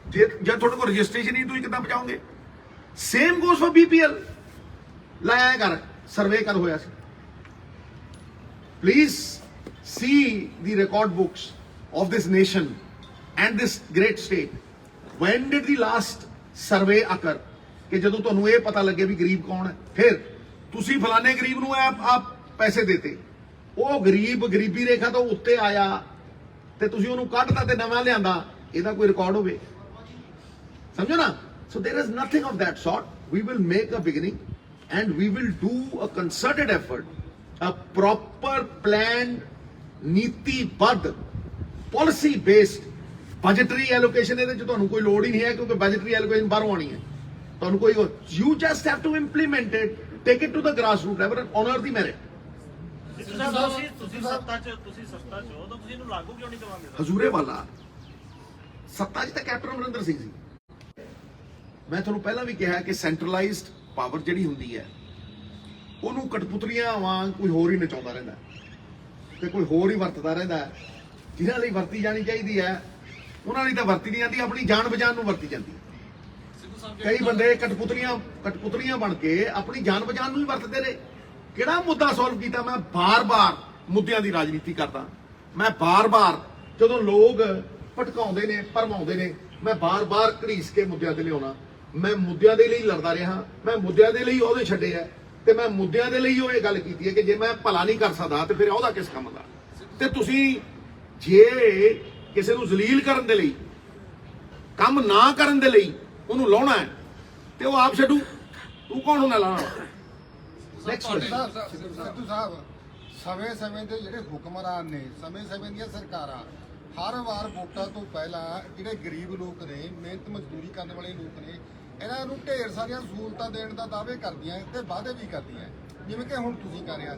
ਜੇ ਜਦ ਤੁਹਾਡੇ ਕੋਲ ਰਜਿਸਟ੍ਰੇਸ਼ਨ ਹੀ ਤੁਸੀਂ ਕਿੱਦਾਂ ਬਚਾਓਗੇ? Same goes for BPL। ਲਾਇਆ ਕਰ ਸਰਵੇ ਕਦ ਹੋਇਆ ਸੀ? Please see the record books of this nation and this great state. When did the last survey occur? ਕਿ ਜਦੋਂ ਤੁਹਾਨੂੰ ਇਹ ਪਤਾ ਲੱਗੇ ਵੀ ਗਰੀਬ ਕੌਣ ਹੈ, ਫਿਰ ਤੁਸੀਂ ਫਲਾਣੇ ਗਰੀਬ ਨੂੰ ਆਪ ਪੈਸੇ ਦੇਤੇ, ਉਹ ਗਰੀਬ ਗਰੀਬੀ ਰੇਖਾ ਤੋਂ ਉੱਤੇ ਆਇਆ ਤੇ ਤੁਸੀਂ ਉਹਨੂੰ ਕੱਢਤਾ ਤੇ ਨਵਾਂ ਲਿਆਂਦਾ, ਇਹਦਾ ਕੋਈ ਰਿਕਾਰਡ ਹੋਵੇ? ਸਮਝੋ ਨਾ। So there is nothing of that sort. We will make a beginning and we will do a concerted effort, a proper planned, ਨੀਤੀਬੱਧ, policy based budgetary allocation। ਇਹਦੇ 'ਚ ਤੁਹਾਨੂੰ ਕੋਈ ਲੋੜ ਹੀ ਨਹੀਂ ਹੈ ਕਿਉਂਕਿ budgetary allocation ਬਾਹਰੋਂ ਆਣੀ ਹੈ। ਤੁਹਾਨੂੰ ਕੋਈ you just have to implement it, take it to the grassroots level and honor the merit। ਤੁਸੀਂ ਸੱਤਾ ਚ ਹੋ ਤਾਂ ਤੁਸੀਂ ਇਹਨੂੰ ਲਾਗੂ ਕਿਉਂ ਨਹੀਂ ਕਰਵਾਉਂਦੇ? ਹਜ਼ੂਰੇ ਵਾਲਾ ਸੱਤਾ 'ਚ ਤਾਂ ਕੈਪਟਨ ਅਮਰਿੰਦਰ ਸਿੰਘ ਸੀ। ਮੈਂ ਤੁਹਾਨੂੰ ਪਹਿਲਾਂ ਵੀ ਕਿਹਾ ਕਿ ਸੈਂਟਰਲਾਈਜ਼ਡ ਪਾਵਰ ਜਿਹੜੀ ਹੁੰਦੀ ਹੈ ਉਹਨੂੰ ਕਠਪੁਤਲੀਆਂ ਵਾਂਗ ਕੋਈ ਹੋਰ ਹੀ ਨਚਾਉਂਦਾ ਰਹਿੰਦਾ ਤੇ ਕੋਈ ਹੋਰ ਹੀ ਵਰਤਦਾ ਰਹਿੰਦਾ। ਜਿਹਨਾਂ ਲਈ ਵਰਤੀ ਜਾਣੀ ਚਾਹੀਦੀ ਹੈ ਉਹਨਾਂ ਲਈ ਤਾਂ ਵਰਤੀ ਨਹੀਂ ਜਾਂਦੀ, ਆਪਣੀ ਜਾਨ ਬਚਾਉਣ ਨੂੰ ਵਰਤੀ ਜਾਂਦੀ। ਕਈ ਬੰਦੇ ਕਠਪੁਤਲੀਆਂ ਬਣ ਕੇ ਆਪਣੀ ਜਾਨ ਬਚਾਉਣ ਨੂੰ ਹੀ ਵਰਤਦੇ ਨੇ। ਕਿਹੜਾ ਮੁੱਦਾ ਸੋਲਵ ਕੀਤਾ? ਮੈਂ ਬਾਰ-ਬਾਰ ਮੁੱਦਿਆਂ ਦੀ ਰਾਜਨੀਤੀ ਕਰਦਾ। ਮੈਂ ਬਾਰ-ਬਾਰ ਜਦੋਂ ਲੋਕ ਭਟਕਾਉਂਦੇ ਨੇ ਭਰਮਾਉਂਦੇ ਨੇ, ਮੈਂ ਬਾਰ-ਬਾਰ ਘੜੀਸ ਕੇ ਮੁੱਦਿਆਂ ਤੇ ਲਿਆਉਣਾ। ਮੈਂ ਮੁੱਦਿਆਂ ਦੇ ਲਈ ਲੜਦਾ ਰਿਹਾ, ਮੈਂ ਮੁੱਦਿਆਂ ਦੇ ਲਈ ਉਹਦੇ ਛੱਡੇ ਆ, ਤੇ ਮੈਂ ਮੁੱਦਿਆਂ ਦੇ ਲਈ ਉਹ ਇਹ ਗੱਲ ਕੀਤੀ ਹੈ ਕਿ ਜੇ ਮੈਂ ਭਲਾ ਨਹੀਂ ਕਰ ਸਕਦਾ ਤੇ ਫਿਰ ਉਹਦਾ ਕਿਸ ਕੰਮ ਦਾ? ਤੇ ਤੁਸੀਂ ਜੇ ਕਿਸੇ ਨੂੰ ਜ਼ਲੀਲ ਕਰਨ ਦੇ ਲਈ, ਕੰਮ ਨਾ ਕਰਨ ਦੇ ਲਈ ਉਹਨੂੰ ਲਾਉਣਾ ਹੈ ਤੇ ਉਹ ਆਪ ਛੱਡੂ, ਤੂੰ ਕੌਣ ਹੁੰਦਾ ਲਾਉਣਾ? ਸਿੱਧੂ ਸਾਹਿਬ, ਸਮੇਂ-ਸਮੇਂ ਦੇ ਜਿਹੜੇ ਹੁਕਮਰਾਨ ਨੇ, ਸਮੇਂ-ਸਮੇਂ ਦੀਆਂ ਸਰਕਾਰਾਂ ਹਰ ਵਾਰ ਵੋਟਾਂ ਤੋਂ ਪਹਿਲਾਂ ਜਿਹੜੇ ਗਰੀਬ ਲੋਕ ਨੇ, ਮਿਹਨਤ ਮਜ਼ਦੂਰੀ ਕਰਨ ਵਾਲੇ ਲੋਕ ਨੇ, ਇਹਨਾਂ ਨੂੰ ਢੇਰ ਸਾਰੀਆਂ ਸਹੂਲਤਾਂ ਦੇਣ ਦਾ ਦਾਅਵੇ ਕਰਦੀਆਂ ਤੇ ਵਾਅਦੇ ਵੀ ਕਰਦੀਆਂ, ਜਿਵੇਂ ਕਿ ਹੁਣ ਤੁਸੀਂ ਕਰ ਰਹੇ ਹੋ।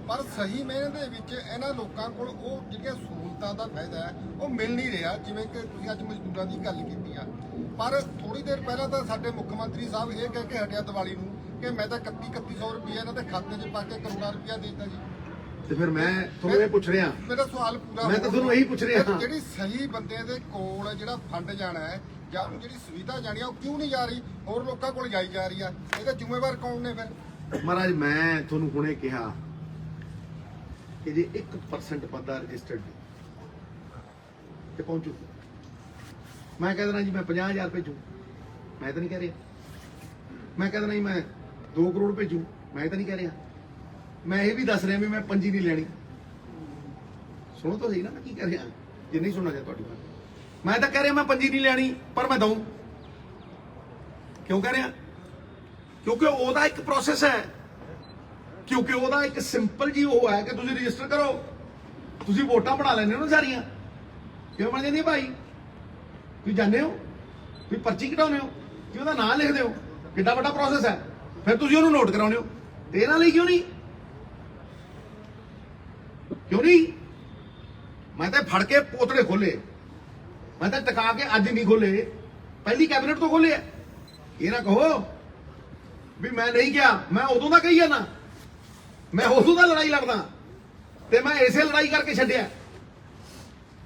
ਪਰ ਸਹੀ ਮਿਹਨਤ ਦੇ ਵਿੱਚ ਇਹਨਾਂ ਲੋਕਾਂ ਕੋਲ ਉਹ ਜਿਹੜੀਆਂ ਸਹੂਲਤਾਂ ਦਾ ਫਾਇਦਾ ਹੈ ਉਹ ਮਿਲ ਨਹੀਂ ਰਿਹਾ। ਜਿਵੇਂ ਕਿ ਤੁਸੀਂ ਅੱਜ ਮਜ਼ਦੂਰਾਂ ਦੀ ਗੱਲ ਕੀਤੀ ਆ, ਪਰ ਥੋੜੀ ਦੇਰ ਪਹਿਲਾਂ ਤਾਂ ਸਾਡੇ ਮੁੱਖ ਮੰਤਰੀ ਸਾਹਿਬ ਇਹ ਕਹਿ ਕੇ ਹਟਿਆ ਦੀਵਾਲੀ ਨੂੰ ਕਿ ਮੈਂ ਤਾਂ 3100 ਰੁਪਏ ਇਹਨਾਂ ਦੇ ਖਾਤੇ 'ਚ ਪਾ ਕੇ ਕਰੋੜਾਂ ਰੁਪਇਆ ਦੇ ਦਿੱਤਾ ਜੀ। ਤੇ ਫਿਰ ਮੈਂ ਤੁਹਾਨੂੰ ਇਹ ਪੁੱਛ ਰਿਹਾ, ਮੇਰਾ ਸਵਾਲ ਪੂਰਾ, ਮੈਂ ਤਾਂ ਤੁਹਾਨੂੰ ਇਹੀ ਪੁੱਛ ਰਿਹਾ, ਜਿਹੜੀ ਸਹੀ ਬੰਦੇ ਦੇ ਕੋਲ ਜਿਹੜਾ ਫੰਡ ਜਾਣਾ ਹੈ ਜਾਂ ਉਹਨੂੰ ਜਿਹੜੀ ਸੁਵਿਧਾ ਜਾਣੀ ਆ ਉਹ ਕਿਉਂ ਨਹੀਂ ਜਾ ਰਹੀ, ਹੋਰ ਲੋਕਾਂ ਕੋਲ ਜਾਈ ਜਾ ਰਹੀ ਆ? ਇਹਦਾ ਜ਼ਿੰਮੇਵਾਰ ਕੌਣ ਨੇ ਫਿਰ? ਮਹਾਰਾਜ ਮੈਂ ਤੁਹਾਨੂੰ ਹੁਣੇ ਕਿਹਾ ਕਿ ਜੇ 1% ਬੰਦਾ ਰਜਿਸਟਰਡ ਤੇ ਪਹੁੰਚੂ, ਮੈਂ ਕਹਿ ਦੇਣਾ ਜੀ ਮੈਂ 50,000 ਭੇਜੂ, ਮੈਂ ਤਾਂ ਨਹੀਂ ਕਹਿ ਰਿਹਾ। ਮੈਂ ਕਹਿ ਦੇਣਾ ਜੀ ਮੈਂ 2 ਕਰੋੜ ਭੇਜੂ, ਮੈਂ ਤਾਂ ਨਹੀਂ ਕਹਿ ਰਿਹਾ। ਮੈਂ ਇਹ ਵੀ ਦੱਸ ਰਿਹਾ ਵੀ ਮੈਂ ਪੰਜੀ ਨਹੀਂ ਲੈਣੀ। ਸੁਣੋ ਤਾਂ ਸਹੀ ਨਾ ਮੈਂ ਕੀ ਕਹਿ ਰਿਹਾ। ਜੇ ਨਹੀਂ ਸੁਣਨਾ ਚਾਹ ਤੁਹਾਡੀ ਗੱਲ, ਮੈਂ ਤਾਂ ਕਹਿ ਰਿਹਾ ਮੈਂ ਪੰਜੀ ਨਹੀਂ ਲੈਣੀ, ਪਰ ਮੈਂ ਦਊਂ। ਕਿਉਂ ਕਹਿ ਰਿਹਾ? ਕਿਉਂਕਿ ਉਹਦਾ ਇੱਕ ਪ੍ਰੋਸੈਸ ਹੈ, ਕਿਉਂਕਿ ਉਹਦਾ ਇੱਕ ਸਿੰਪਲ ਜੀ ਉਹ ਹੈ ਕਿ ਤੁਸੀਂ ਰਜਿਸਟਰ ਕਰੋ, ਤੁਸੀਂ ਵੋਟਾਂ ਬਣਾ ਲੈਂਦੇ ਹੋ ਨਾ ਸਾਰੀਆਂ। ਕਿਉਂ ਬਣ ਜਾਂਦੀ ਭਾਈ? ਤੁਸੀਂ ਜਾਣਦੇ ਹੋ, ਤੁਸੀਂ ਪਰਚੀ ਕਟਾਉਂਦੇ ਹੋ, ਤੁਸੀਂ ਉਹਦਾ ਨਾਂ ਲਿਖਦੇ ਹੋ, ਕਿੱਡਾ ਵੱਡਾ ਪ੍ਰੋਸੈਸ ਹੈ। ਫਿਰ ਤੁਸੀਂ ਉਹਨੂੰ ਨੋਟ ਕਰਾਉਂਦੇ ਹੋ, ਤੇ ਇਹਨਾਂ ਲਈ ਕਿਉਂ ਨਹੀਂ? ਕਿਉਂ ਨਹੀਂ? ਮੈਂ ਤਾਂ ਫੜ ਕੇ ਪੋਤੜੇ ਖੋਲੇ, ਮੈਂ ਤਾਂ ਟਕਾ ਕੇ ਅੱਜ ਨਹੀਂ ਖੋਲੇ, ਪਹਿਲੀ ਕੈਬਨਿਟ ਤੋਂ ਖੋਲੇ ਆ। ਇਹ ਨਾ ਕਹੋ ਵੀ ਮੈਂ ਨਹੀਂ ਕਿਹਾ, ਮੈਂ ਉਦੋਂ ਦਾ ਕਹੀ ਜਾਣਾ, ਮੈਂ ਉਦੋਂ ਦਾ ਲੜਾਈ ਲੜਦਾ ਤੇ ਮੈਂ ਇਸੇ ਲੜਾਈ ਕਰਕੇ ਛੱਡਿਆ।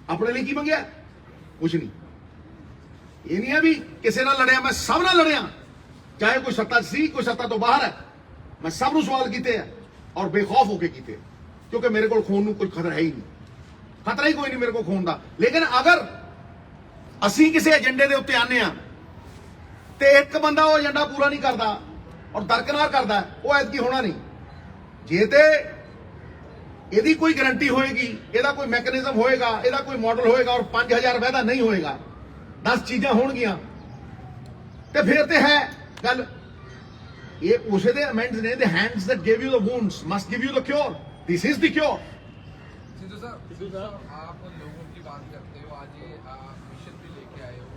ਆਪਣੇ ਲਈ ਕੀ ਮੰਗਿਆ? ਕੁਛ ਨਹੀਂ। ਇਹ ਨਹੀਂ ਹੈ ਵੀ ਕਿਸੇ ਨਾਲ ਲੜਿਆ, ਮੈਂ ਸਭ ਨਾਲ ਲੜਿਆ, ਚਾਹੇ ਕੋਈ ਸੱਤਾ ਸੀ ਕੋਈ ਸੱਤਾ ਤੋਂ ਬਾਹਰ ਹੈ। ਮੈਂ ਸਭ ਨੂੰ ਸਵਾਲ ਕੀਤੇ ਆ ਔਰ ਬੇਖੌਫ ਹੋ ਕੇ ਕੀਤੇ, ਕਿਉਂਕਿ ਮੇਰੇ ਕੋਲ ਖੂਨ ਨੂੰ ਕੋਈ ਖਤਰਾ ਹੈ ਹੀ ਨਹੀਂ। ਖਤਰਾ ਹੀ ਕੋਈ ਨਹੀਂ ਮੇਰੇ ਕੋਲ ਖੂਨ ਦਾ। ਲੇਕਿਨ ਅਗਰ ਅਸੀਂ ਕਿਸੇ ਏਜੰਡੇ ਦੇ ਉੱਤੇ ਆਨੇ ਆ ਤੇ ਇੱਕ ਬੰਦਾ ਉਹ ਏਜੰਡਾ ਪੂਰਾ ਨਹੀਂ ਕਰਦਾ ਔਰ ਦਰਕਨਾਰ ਕਰਦਾ, ਉਹ ਐਤਕੀ ਹੋਣਾ ਨਹੀਂ। ਜੇ ਤੇ ਇਹਦੀ ਕੋਈ ਗਾਰੰਟੀ ਹੋਏਗੀ, ਇਹਦਾ ਕੋਈ ਮੈਕੈਨਿਜ਼ਮ ਹੋਏਗਾ, ਇਹਦਾ ਕੋਈ ਮਾਡਲ ਹੋਏਗਾ ਔਰ 5000 ਵਾਅਦਾ ਨਹੀਂ ਹੋਏਗਾ, 10 ਚੀਜ਼ਾਂ ਹੋਣਗੀਆਂ ਤੇ ਫਿਰ ਤੇ ਹੈ ਗੱਲ। ਇਹ ਉਸੇ ਦੇ ਅਮੈਂਡਸ ਨੇ, the hands that gave you the wounds must give you the cure. This is the cure. Sidhu साहब, आप लोगों की बात करते हो, आज ये मिशन भी लेके आए हो।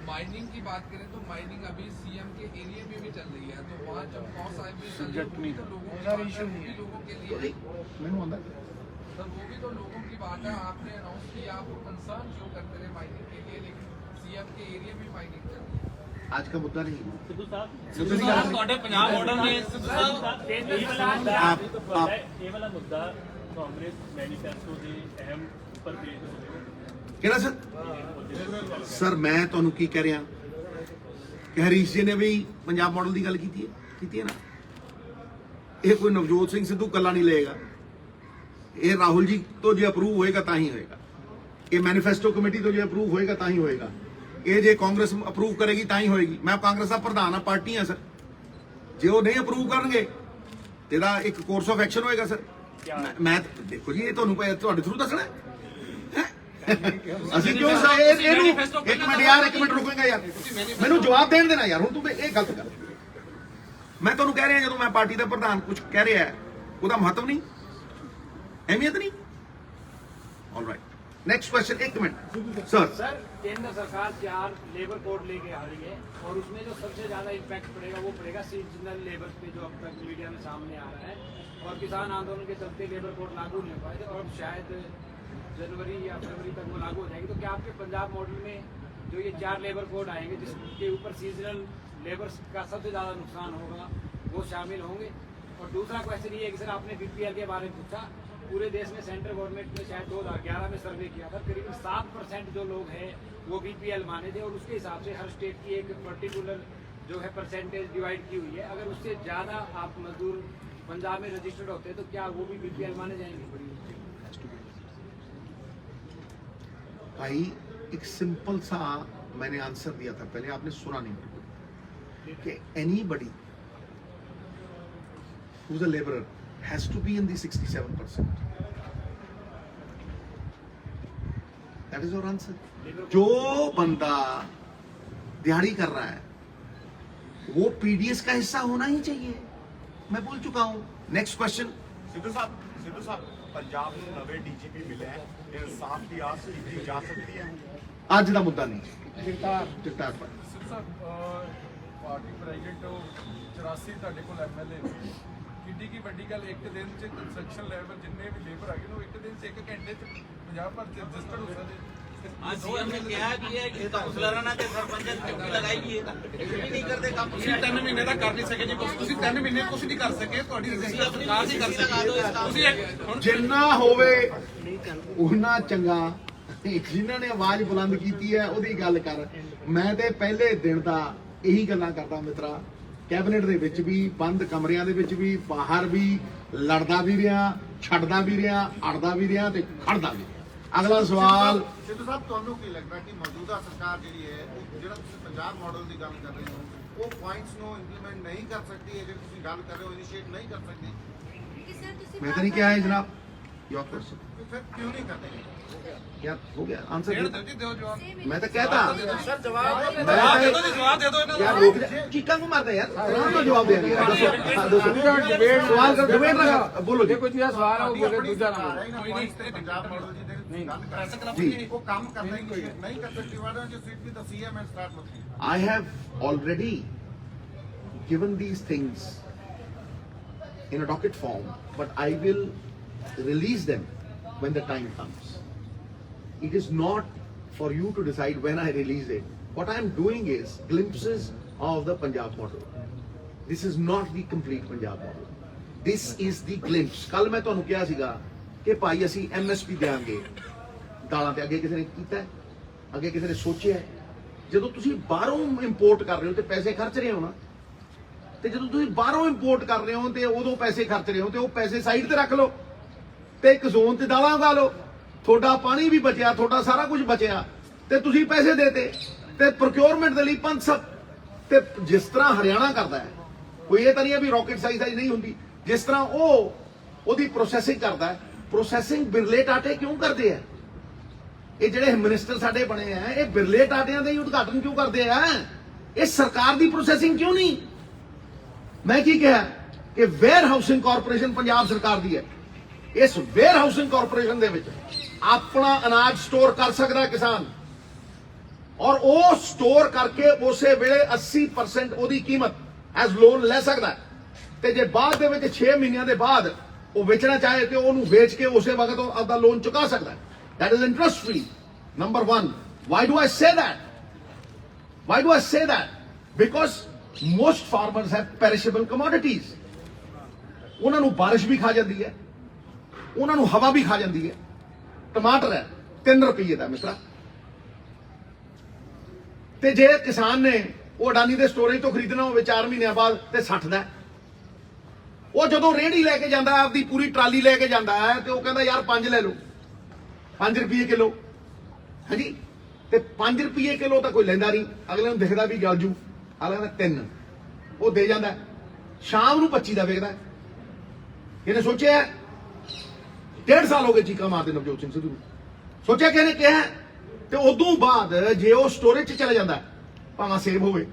माइनिंग की बात करें तो माइनिंग अभी सीएम के एरिया में भी चल रही है, तो वहाँ जब कॉस आए भी चल रही है, तो लोगों की बात है, वो भी लोगों के लिए ਮੈਨੂੰ ਆਉਂਦਾ सर, वो भी तो लोगों की बात है। आपने अनाउंस किया, आप कंसर्न शो करते रहे माइनिंग के लिए, लेकिन सीएम के एरिया में माइनिंग चल रही है। ਅੱਜ का मुद्दा नहीं है। ਸਿੱਧੂ ਸਾਹਿਬ ਤੁਹਾਡੇ ਪੰਜਾਬ ਮਾਡਲ ਨੇ ਇਹ ਵਾਲਾ ਮੁੱਦਾ ਕਾਂਗਰਸ ਮੈਨੀਫੈਸਟੋ ਦੇ ਅਹਿਮ ਉੱਪਰ ਪੇਸ਼ ਹੋਵੇਗਾ। ਕਿਹੜਾ ਸਰ? ਸਰ ਮੈਂ ਤੁਹਾਨੂੰ ਕੀ ਕਹਿ ਰਿਹਾ ਕਿ ਹਰੀਸ਼ ਜੀ ਨੇ ਵੀ ਪੰਜਾਬ ਮਾਡਲ ਦੀ ਗੱਲ ਕੀਤੀ ਹੈ ਨਾ। ਇਹ ਕੋਈ ਨਵਜੋਤ ਸਿੰਘ ਸਿੱਧੂ ਕੱਲਾ ਨਹੀਂ ਲਏਗਾ, ਇਹ ਰਾਹੁਲ ਜੀ ਤੋਂ ਜੇ ਅਪਰੂਵ ਹੋਏਗਾ ਤਾਂ ਹੀ ਹੋਏਗਾ, ਇਹ ਮੈਨੀਫੈਸਟੋ ਕਮੇਟੀ ਤੋਂ ਜੇ ਅਪਰੂਵ ਹੋਏਗਾ ਤਾਂ ਹੀ ਹੋਏਗਾ, ਇਹ ਜੇ ਕਾਂਗਰਸ ਅਪਰੂਵ ਕਰੇਗੀ ਤਾਂ ਹੀ ਹੋਏਗੀ। ਮੈਂ ਕਾਂਗਰਸ ਦਾ ਪ੍ਰਧਾਨ ਆ, ਪਾਰਟੀ ਆ ਸਰ। ਜੇ ਉਹ ਨਹੀਂ ਅਪਰੂਵ ਕਰਨਗੇ ਇਹਦਾ ਇੱਕ ਕੋਰਸ ਆਫ ਐਕਸ਼ਨ ਹੋਏਗਾ ਸਰ। ਮੈਂ ਦੇਖੋ ਜੀ, ਇਹ ਤੁਹਾਨੂੰ ਤੁਹਾਡੇ ਥਰੂ ਦੱਸਣਾ ਹੈ। ਅਸੀਂ ਕਿਉਂ ਇਹਨੂੰ ਇੱਕ ਮਿੰਟ ਰੁਕੇਗਾ ਯਾਰ, ਮੈਨੂੰ ਜਵਾਬ ਦੇਣ ਦੇਣਾ ਯਾਰ। ਹੁਣ ਤੂੰ ਇਹ ਗਲਤ ਕਰ, ਮੈਂ ਤੁਹਾਨੂੰ ਕਹਿ ਰਿਹਾ ਜਦੋਂ ਮੈਂ ਪਾਰਟੀ ਦਾ ਪ੍ਰਧਾਨ ਕੁਝ ਕਹਿ ਰਿਹਾ ਹੈ ਉਹਦਾ ਮਹੱਤਵ ਨਹੀਂ, ਅਹਿਮੀਅਤ ਨਹੀਂ। Alright, next question. एक मिनट सर। सर, केंद्र सरकार 4 लेबर कोड लेके आ रही है और उसमें जो सबसे ज्यादा इम्पैक्ट पड़ेगा वो पड़ेगा सीजनल लेबर पे, जो अब तक मीडिया में सामने आ रहा है। और किसान आंदोलन के चलते लेबर कोड लागू नहीं हो पाए थे और अब शायद जनवरी या फरवरी तक वो लागू हो जाएगी। तो क्या आपके पंजाब मॉडल में जो ये 4 लेबर कोड आएंगे जिसके ऊपर सीजनल लेबर का सबसे ज्यादा नुकसान होगा वो शामिल होंगे? और दूसरा क्वेश्चन ये है कि सर, आपने बीपीएल के बारे में पूछा। पूरे देश में सेंट्रल गवर्नमेंट ने शायद 2011 में सर्वे किया था, करीबन 7% जो लोग हैं वो बीपीएल माने थे, और उसके हिसाब से हर स्टेट की एक पर्टिकुलर जो है परसेंटेज डिवाइड की हुई है। अगर उससे ज़्यादा आप मजदूर पंजाब में रजिस्टर्ड होते हैं तो क्या वो भी बीपीएल माने जाएंगे? भाई एक सिंपल सा मैंने आंसर दिया था, पहले आपने सुना नहीं कि anybody who's a laborer has to be in the 67%. That is your answer. जो बंदा दिहाड़ी कर रहा है वो पीडीएस का हिस्सा होना ही चाहिए, मैं बोल चुका हूं। Next question. सिद्धू साहब पंजाब ਨੂੰ ਨਵੇਂ ਡੀਜੀਪੀ ਮਿਲੇ ਹੈ, ਇਨਸਾਫ ਦੀ ਆਸ ਕੀਤੀ ਜਾ ਸਕਦੀ ਹੈ? ਅੱਜ ਦਾ ਮੁੱਦਾ ਨਹੀਂ, ਜਗਤਾਰ ਪਰ ਸਿੱਧੂ ਸਾਹਿਬ ਪਾਰਟੀ ਪ੍ਰੈਜ਼ੀਡੈਂਟ 84 ਤੁਹਾਡੇ ਕੋਲ ਐਮਐਲਏ ਨੇ, ਕਿੱਡੀ ਕੀ ਵੱਡੀ ਗੱਲ, ਇੱਕ ਦਿਨ ਚ ਕੰਸਟਰਕਸ਼ਨ ਲੈਵਲ ਜਿੰਨੇ ਵੀ ਲੇਬਰ ਹੈਗੇ ਨੇ ਉਹ ਇੱਕ ਦਿਨ ਚ 1 ਘੰਟੇ ਚ ਪੰਜਾਬ ਭਰ ਚ ਰਜਿਸਟਰਡ ਹੋ ਸਕਦੇ। आज सीएम ने कहा भी है कि काउंसलर ना के सरपंच ड्यूटी लगाई है, ये भी नहीं करते काम। ਤੁਸੀਂ 3 ਮਹੀਨੇ ਦਾ ਕਰ ਨਹੀਂ ਸਕੇ ਜੀ, ਤੁਸੀਂ 3 ਮਹੀਨੇ ਕੁਝ ਨਹੀਂ ਕਰ ਸਕੇ, ਤੁਹਾਡੀ ਸਰਕਾਰ ਨਹੀਂ ਕਰ ਸਕੀ। ਤੁਸੀਂ ਹੁਣ ਜਿੰਨਾ ਹੋਵੇ ਉਹਨਾਂ ਚੰਗਾ। ਜਿਨ੍ਹਾਂ ਨੇ ਆਵਾਜ਼ ਬੁਲੰਦ ਕੀਤੀ ਹੈ ਉਹਦੀ ਗੱਲ ਕਰ। ਮੈਂ ਤੇ ਪਹਿਲੇ ਦਿਨ ਦਾ ਇਹੀ ਗੱਲਾਂ ਕਰਦਾ ਮਿੱਤਰਾ, ਕੈਬਨਿਟ ਦੇ ਵਿੱਚ ਵੀ, ਬੰਦ ਕਮਰਿਆਂ ਦੇ ਵਿੱਚ ਵੀ, ਬਾਹਰ ਵੀ, ਲੜਦਾ ਵੀ ਰਿਹਾ, ਛੱਡਦਾ ਵੀ ਰਿਹਾ, ਅੜਦਾ ਵੀ ਰਿਹਾ ਤੇ ਖੜਦਾ ਵੀ ਰਿਹਾ। ਅਗਲਾ ਸਵਾਲ। ਸਿੱਧੂ ਸਾਹਿਬ, ਤੁਹਾਨੂੰ ਕੀ ਲੱਗਦਾ ਕਿ ਮੌਜੂਦਾ ਸਰਕਾਰ ਜਿਹੜੀ ਹੈ ਉਹ ਜਿਹੜਾ ਤੁਸੀਂ ਪੰਜਾਬ ਮਾਡਲ ਦੀ ਗੱਲ ਕਰ ਰਹੇ ਹੋ ਉਹ ਪੁਆਇੰਟਸ ਨੂੰ ਇੰਪਲੀਮੈਂਟ ਨਹੀਂ ਕਰ ਸਕਦੀ ਹੈ? ਜੇ ਤੁਸੀਂ ਗੱਲ ਕਰ ਰਹੇ ਹੋ ਇਨੀਸ਼ੀਏਟ ਨਹੀਂ ਕਰ ਸਕਦੀ? ਮੈਂ ਤਾਂ ਨਹੀਂ ਕਿਹਾ ਹੈ ਜਨਾਬ, योर क्वेश्चन। ਫਿਰ ਕਿਉਂ ਨਹੀਂ ਕਰਦੇ? क्या हो गया आंसर? ਦਿਓ ਜੀ, ਦਿਓ जवाब। मैं तो कहता सर, जवाब जवाब दे दो जी, जवाब दे दो इन्हें। यार रोक दे, चीका को मारता है यार, आराम से जवाब दे दिया। सवाल कर, डिबेट लगा, बोलो जी। ਕੋਈ ਦੂਜਾ ਨਾ ਬੋਲੇ। ਪੰਜਾਬ ਮਾਡਲ ਜੀ ਦੇ ਗੱਲ ਕਰ ਸਕਦੇ ਉਹ ਕੰਮ ਕਰਨਾ ਹੀ ਨਹੀਂ ਕਰ ਸਕਦੀ। What don't you sit with the CM and start working? I have already given these things in a docket form, but I will release them when the time comes. It is not for you to decide when I release it. What I am doing is glimpses of the Punjab model. This is not the complete Punjab model. This is the glimpse. ਕੱਲ ਮੈਂ ਤੁਹਾਨੂੰ ਕਿਹਾ ਸੀਗਾ ਕਿ ਭਾਈ ਅਸੀਂ MSP ਦੇਾਂਗੇ ਦਾਲਾਂ ਤੇ, ਅੱਗੇ ਕਿਸੇ ਨੇ ਕੀਤਾ ਹੈ? ਅੱਗੇ ਕਿਸੇ ਨੇ ਸੋਚਿਆ ਹੈ? ਜਦੋਂ ਤੁਸੀਂ ਬਾਹਰੋਂ ਇੰਪੋਰਟ ਕਰ ਰਹੇ ਹੋ ਤੇ ਪੈਸੇ ਖਰਚ ਰਹੇ ਹੋ ਨਾ, ਤੇ ਜਦੋਂ ਤੁਸੀਂ ਬਾਹਰੋਂ ਇੰਪੋਰਟ ਕਰ ਰਹੇ ਹੋ ਤੇ ਉਦੋਂ ਪੈਸੇ ਖਰਚ ਰਹੇ ਹੋ ਤੇ ਉਹ ਪੈਸੇ ਸਾਈਡ ਤੇ ਰੱਖ ਲਓ ਤੇ ਇੱਕ ਜ਼ੋਨ ਤੇ ਦਾਲਾਂ ਉਗਾ ਲਓ ਤੁਹਾਡਾ ਪਾਣੀ ਵੀ ਬਚਿਆ, ਤੁਹਾਡਾ ਸਾਰਾ ਕੁਝ ਬਚਿਆ ਤੇ ਤੁਸੀਂ ਪੈਸੇ ਦੇਤੇ ਤੇ ਪ੍ਰੋਕਿਉਰਮੈਂਟ ਦੇ ਲਈ 500 ਤੇ ਜਿਸ ਤਰ੍ਹਾਂ ਹਰਿਆਣਾ ਕਰਦਾ ਹੈ, ਕੋਈ ਇਹ ਤਾਂ ਨਹੀਂ ਹੈ ਵੀ ਰਾਕਟ ਸਾਈਜ਼ ਨਹੀਂ ਹੁੰਦੀ, ਜਿਸ ਤਰ੍ਹਾਂ ਉਹਦੀ ਪ੍ਰੋਸੈਸਿੰਗ ਕਰਦਾ ਹੈ, ਪ੍ਰੋਸੈਸਿੰਗ ਬਿਰਲੇ ਟਾਟੇ ਕਿਉਂ ਕਰਦੇ ਆ? ਇਹ ਜਿਹੜੇ ਮਿਨਿਸਟਰ ਸਾਡੇ ਬਣੇ ਆ, ਇਹ ਬਿਰਲੇ ਟਾਟਿਆਂ ਦੇ ਹੀ ਉਦਘਾਟਨ ਕਿਉਂ ਕਰਦੇ ਆ? ਇਹ ਸਰਕਾਰ ਦੀ ਪ੍ਰੋਸੈਸਿੰਗ ਕਿਉਂ ਨਹੀਂ? ਮੈਂ ਕੀ ਕਿਹਾ ਕਿ ਵੇਅਰ ਹਾਊਸਿੰਗ ਕਾਰਪੋਰੇਸ਼ਨ ਪੰਜਾਬ ਸਰਕਾਰ ਦੀ ਹੈ, ਇਸ ਵੇਅਰ ਹਾਊਸਿੰਗ ਕਾਰਪੋਰੇਸ਼ਨ ਦੇ ਵਿੱਚ ਆਪਣਾ ਅਨਾਜ ਸਟੋਰ ਕਰ ਸਕਦਾ ਕਿਸਾਨ, ਔਰ ਉਹ ਸਟੋਰ ਕਰਕੇ ਉਸੇ ਵੇਲੇ 80% ਉਹਦੀ ਕੀਮਤ ਐਜ਼ ਲੋਨ ਲੈ ਸਕਦਾ ਹੈ। ਤੇ ਜੇ ਬਾਅਦ ਦੇ ਵਿੱਚ 6 ਮਹੀਨਿਆਂ ਦੇ ਬਾਅਦ ਉਹ ਵੇਚਣਾ ਚਾਹੇ ਤੇ ਉਹਨੂੰ ਵੇਚ ਕੇ ਉਸੇ ਵਕਤ ਉਹ ਆਪਦਾ ਲੋਨ ਚੁਕਾ ਸਕਦਾ ਹੈ। That is interest free. Number one. Why do I say that? Why do I say that? Because most farmers have perishable commodities. ਉਹਨਾਂ ਨੂੰ ਬਾਰਿਸ਼ ਵੀ ਖਾ ਜਾਂਦੀ ਹੈ, ਉਹਨਾਂ ਨੂੰ ਹਵਾ ਵੀ ਖਾ ਜਾਂਦੀ ਹੈ। ਟਮਾਟਰ ਹੈ 3 ਰੁਪਏ ਦਾ ਮਿੱਤਰਾ, ਤੇ ਜੇ ਕਿਸਾਨ ਨੇ ਉਹ ਅਡਾਨੀ ਦੇ ਸਟੋਰੇਜ ਤੋਂ ਖਰੀਦਣਾ ਹੋਵੇ 4 ਮਹੀਨਿਆਂ ਬਾਅਦ ਤੇ 60 ਦਾ, ਉਹ ਜਦੋਂ ਰੇਹੜੀ ਲੈ ਕੇ ਜਾਂਦਾ, ਆਪਦੀ ਪੂਰੀ ਟਰਾਲੀ ਲੈ ਕੇ ਜਾਂਦਾ ਹੈ ਤੇ ਉਹ ਕਹਿੰਦਾ ਯਾਰ 5 ਲੈ ਲਓ, 5 ਰੁਪਏ ਕਿਲੋ। ਹਾਂਜੀ, ਤੇ 5 ਰੁਪਏ ਕਿਲੋ ਤਾਂ ਕੋਈ ਲੈਂਦਾ ਨਹੀਂ, ਅਗਲੇ ਨੂੰ ਦਿਖਦਾ ਵੀ ਗਲ ਜੂ, ਅਗਲੇ ਦਾ 3 ਉਹ ਦੇ ਜਾਂਦਾ, ਸ਼ਾਮ ਨੂੰ 25 ਦਾ ਵੇਚਦਾ। ਇਹਨੇ ਸੋਚਿਆ 1.5 ਸਾਲ ਹੋ ਗਏ ਚੀਕਾਂ ਮਾਰਦੇ ਨਵਜੋਤ ਸਿੰਘ ਸਿੱਧੂ ਨੂੰ, ਸੋਚਿਆ ਕਿ ਇਹਨੇ ਕਿਹਾ, ਤੇ ਉਦੋਂ ਬਾਅਦ ਜੇ ਉਹ ਸਟੋਰੇਜ 'ਚ ਚਲਾ ਜਾਂਦਾ ਭਾਵੇਂ ਸੇਬ ਹੋਵੇ,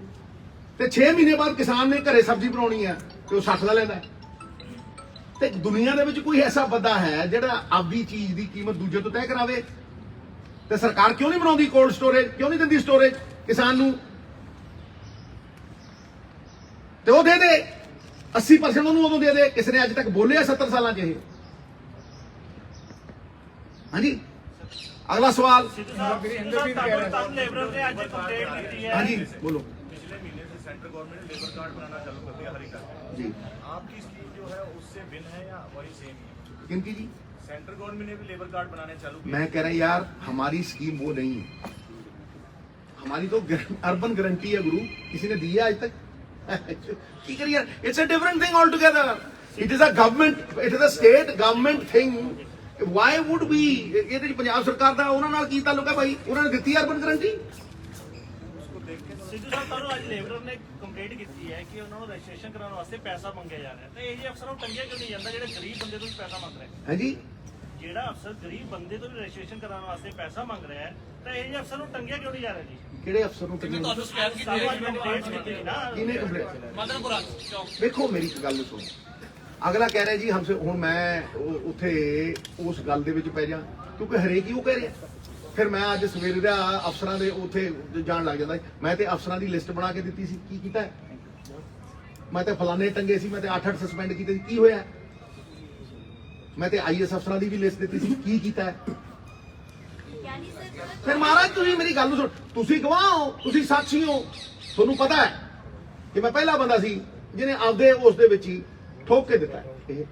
ਤੇ 6 ਮਹੀਨੇ ਬਾਅਦ ਕਿਸਾਨ ਨੇ ਘਰੇ ਸਬਜ਼ੀ ਬਣਾਉਣੀ ਹੈ ਤੇ ਉਹ 60 ਦਾ ਲੈਂਦਾ। ਤੇ ਦੁਨੀਆ ਦੇ ਵਿੱਚ ਕੋਈ ਐਸਾ ਬੰਦਾ ਹੈ ਜਿਹੜਾ ਆਪਦੀ ਚੀਜ਼ ਦੀ ਕੀਮਤ ਦੂਜੇ ਤੋਂ ਤੈਅ ਕਰਾਵੇ? ਤੇ ਸਰਕਾਰ ਕਿਉਂ ਨਹੀਂ ਬਣਾਉਂਦੀ ਕੋਲਡ ਸਟੋਰੇਜ, ਕਿਉਂ ਨਹੀਂ ਦਿੰਦੀ ਸਟੋਰੇਜ ਕਿਸਾਨ ਨੂੰ? ਤੇ ਉਹ ਦੇ ਦੇ 80% ਉਹਨੂੰ ਉਦੋਂ ਦੇ ਦੇ। ਕਿਸੇ ਨੇ ਅੱਜ ਤੱਕ ਬੋਲਿਆ 70 ਸਾਲਾਂ 'ਚ ਇਹ? ਹਾਂਜੀ, ਅਗਲਾ ਸਵਾਲ। ਹਾਂਜੀ ਬੋਲੋ। पिछले महीने से सेंट्रल गवर्नमेंट ने लेबर कार्ड बनाना चालू कर दिया, हरी कार्ड जी, आपकी स्कीम जो है उससे भिन्न है या वही सेम ही? किनकी जी? सेंट्रल गवर्नमेंट ने भी लेबर कार्ड बनाने चालू किया। मैं कह रहा यार हमारी स्कीम वो नहीं है, हमारी तो अर्बन गारंटी है गुरु, किसी ने दी है आज तक? की करिए, it's a different thing all together. It is a government, it is a state government thing. Why would be ये पंजाब सरकार का उन्होंने नाल की ताल्लुक है भाई? उन्होंने दी अर्बन गारंटी। ਸਿੱਧੂ ਸਾਹਿਬ ਤੁਹਾਨੂੰ ਅੱਜ ਲੇਬਰ ਨੇ ਕੰਪਲੇਂਟ ਕੀਤੀ ਹੈ ਕਿ ਉਹਨਾਂ ਨੂੰ ਰਜਿਸਟ੍ਰੇਸ਼ਨ ਕਰਾਉਣ ਵਾਸਤੇ ਪੈਸਾ ਮੰਗਿਆ ਜਾ ਰਿਹਾ, ਤੇ ਇਹ ਜਿਹੇ ਅਫਸਰਾਂ ਨੂੰ ਟੰਗਿਆ ਕਿਉਂ ਨਹੀਂ ਜਾਂਦਾ ਜਿਹੜੇ ਗਰੀਬ ਬੰਦੇ ਤੋਂ ਵੀ ਪੈਸਾ ਮੰਗ ਰਹੇ? ਹਾਂਜੀ, ਜਿਹੜਾ ਅਫਸਰ ਗਰੀਬ ਬੰਦੇ ਤੋਂ ਵੀ ਰਜਿਸਟ੍ਰੇਸ਼ਨ ਕਰਾਉਣ ਵਾਸਤੇ ਪੈਸਾ ਮੰਗ ਰਿਹਾ ਹੈ, ਤਾਂ ਇਹ ਜਿਹੇ ਅਫਸਰ ਨੂੰ ਟੰਗਿਆ ਕਿਉਂ ਨਹੀਂ ਜਾ ਰਿਹਾ ਜੀ? ਕਿਹੜੇ ਅਫਸਰ ਨੂੰ ਟੰਗਿਆ? ਤੁਹਾਨੂੰ ਸ਼ਿਕਾਇਤ ਕੀਤੀ ਸਾਨੂੰ ਅੱਜ ਕੰਪਲੇਂਟ ਕੀਤੀ ਸੀ ਨਾ। ਕਿਹਨੇ ਕੰਪਲੇਂਟ? ਮਦਨਪੁਰਾ ਚੌਕ। ਦੇਖੋ ਮੇਰੀ ਇੱਕ ਗੱਲ ਸੁਣੋ, ਅਗਲਾ ਕਹਿ ਰਿਹਾ ਜੀ ਹਮਸੇ, ਹੁਣ ਮੈਂ ਉੱਥੇ ਉਸ ਗੱਲ ਦੇ ਵਿੱਚ ਪੈ ਜਾ, ਕਿਉਂਕਿ ਹਰੇਕ ਹੀ ਉਹ ਕਹਿ ਰਿਹਾ। ਫਿਰ ਮੈਂ ਅੱਜ ਸਵੇਰੇ ਦਾ ਅਫਸਰਾਂ ਦੇ ਉੱਥੇ ਜਾਣ ਲੱਗ ਜਾਂਦਾ। ਮੈਂ ਤੇ ਅਫਸਰਾਂ ਦੀ ਲਿਸਟ ਬਣਾ ਕੇ ਦਿੱਤੀ ਸੀ, ਕੀ ਕੀਤਾ? ਮੈਂ ਤੇ ਫਲਾਣੇ ਟੰਗੇ ਸੀ, ਮੈਂ ਤੇ 8 ਸਸਪੈਂਡ ਕੀਤੇ ਸੀ, ਕੀ ਹੋਇਆ? ਮੈਂ ਤੇ ਆਈਐਸ ਅਫਸਰਾਂ ਦੀ ਵੀ ਲਿਸਟ ਦਿੱਤੀ ਸੀ, ਕੀ ਕੀਤਾ? ਫਿਰ ਮਹਾਰਾਜ ਤੁਸੀਂ ਮੇਰੀ ਗੱਲ ਨੂੰ ਸੁਣ, ਤੁਸੀਂ ਗਵਾਹ ਹੋ, ਤੁਸੀਂ ਸਾਖੀ ਹੋ, ਤੁਹਾਨੂੰ ਪਤਾ ਹੈ ਕਿ ਮੈਂ ਪਹਿਲਾ ਬੰਦਾ ਸੀ ਜਿਹਨੇ ਆਪਦੇ ਉਸ ਦੇ ਵਿੱਚ ਹੀ ਠੋਕ ਕੇ ਦਿੱਤਾ ਇਹ।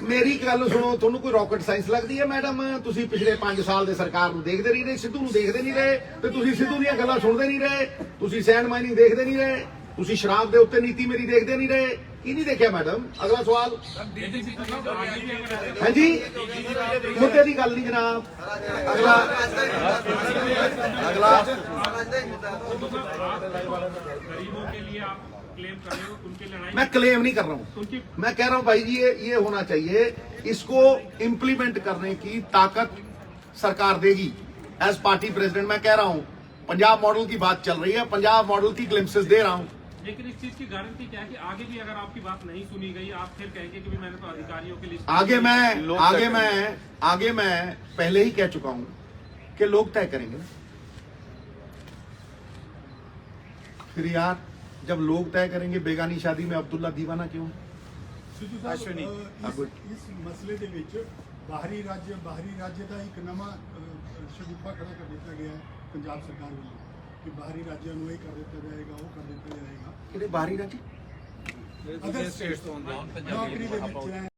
ਮੇਰੀ ਗੱਲ ਸੁਣੋ, ਤੁਹਾਨੂੰ ਕੋਈ ਰਾਕਟ ਸਾਇੰਸ ਲੱਗਦੀ ਹੈ ਮੈਡਮ? ਤੁਸੀਂ ਪਿਛਲੇ 5 ਸਾਲ ਦੇ ਸਰਕਾਰ ਨੂੰ ਦੇਖਦੇ ਨਹੀਂ ਰਹੇ, ਸਿੱਧੂ ਨੂੰ ਦੇਖਦੇ ਨਹੀਂ ਰਹੇ, ਤੇ ਤੁਸੀਂ ਸਿੱਧੂ ਦੀਆਂ ਗੱਲਾਂ ਸੁਣਦੇ ਨਹੀਂ ਰਹੇ, ਤੁਸੀਂ ਸੈਂਡ ਮਾਈਨਿੰਗ ਦੇਖਦੇ ਨਹੀਂ ਰਹੇ, ਤੁਸੀਂ ਸ਼ਰਾਬ ਦੇ ਉੱਤੇ ਨੀਤੀ ਮੇਰੀ ਦੇਖਦੇ ਨਹੀਂ ਰਹੇ, ਕੀ ਨਹੀਂ ਦੇਖਿਆ ਮੈਡਮ? ਅਗਲਾ ਸਵਾਲ। ਹਾਂਜੀ, ਮੁੱਦੇ ਦੀ ਗੱਲ ਨਹੀਂ ਜਨਾਬ। ਅਗਲਾ गरीबों के लिए आप क्लेम कर रहे हो, उनकी लड़ाई मैं क्लेम नहीं कर रहा हूँ, मैं कह रहा हूँ भाई जी ये होना चाहिए, इसको इम्प्लीमेंट करने की ताकत सरकार देगी। एज पार्टी प्रेसिडेंट मैं कह रहा हूँ, पंजाब मॉडल की बात चल रही है, पंजाब मॉडल की ग्लिम्पसेस दे रहा हूँ। लेकिन इस चीज की गारंटी क्या है कि आगे भी अगर आपकी बात नहीं सुनी गई, आप फिर कहेंगे कि भी मैंने तो अधिकारियों की लिस्ट आगे मैं पहले ही कह चुका हूँ कि लोग तय करेंगे। फिर यार जब लोग तय करेंगे, बेगानी शादी में अब्दुल्ला दीवाना क्यों? ਸਿੱਧੂ ਸਾਹਿਬ ਇਸ ਮਸਲੇ ਦੇ ਵਿੱਚ ਬਾਹਰੀ ਰਾਜ ਦਾ ਇੱਕ ਨਵਾਂ ਸ਼ਗੂਫਾ ਖੜਾ ਕਰ ਦਿੱਤਾ ਗਿਆ ਹੈ ਪੰਜਾਬ ਸਰਕਾਰ ਵੱਲੋਂ ਕਿ ਬਾਹਰੀ ਰਾਜਾਂ ਨੂੰ ਇਹ ਕਰ ਦਿੱਤਾ ਜਾਏਗਾ, ਉਹ ਕਰ ਦਿੱਤਾ ਜਾਏਗਾ। ਕਿਹੜੇ ਬਾਹਰੀ ਰਾਜ? ਅਦਰ ਸਟੇਟਸ ਤੋਂ ਨੌਕਰੀ ਦੇ ਵਿੱਚ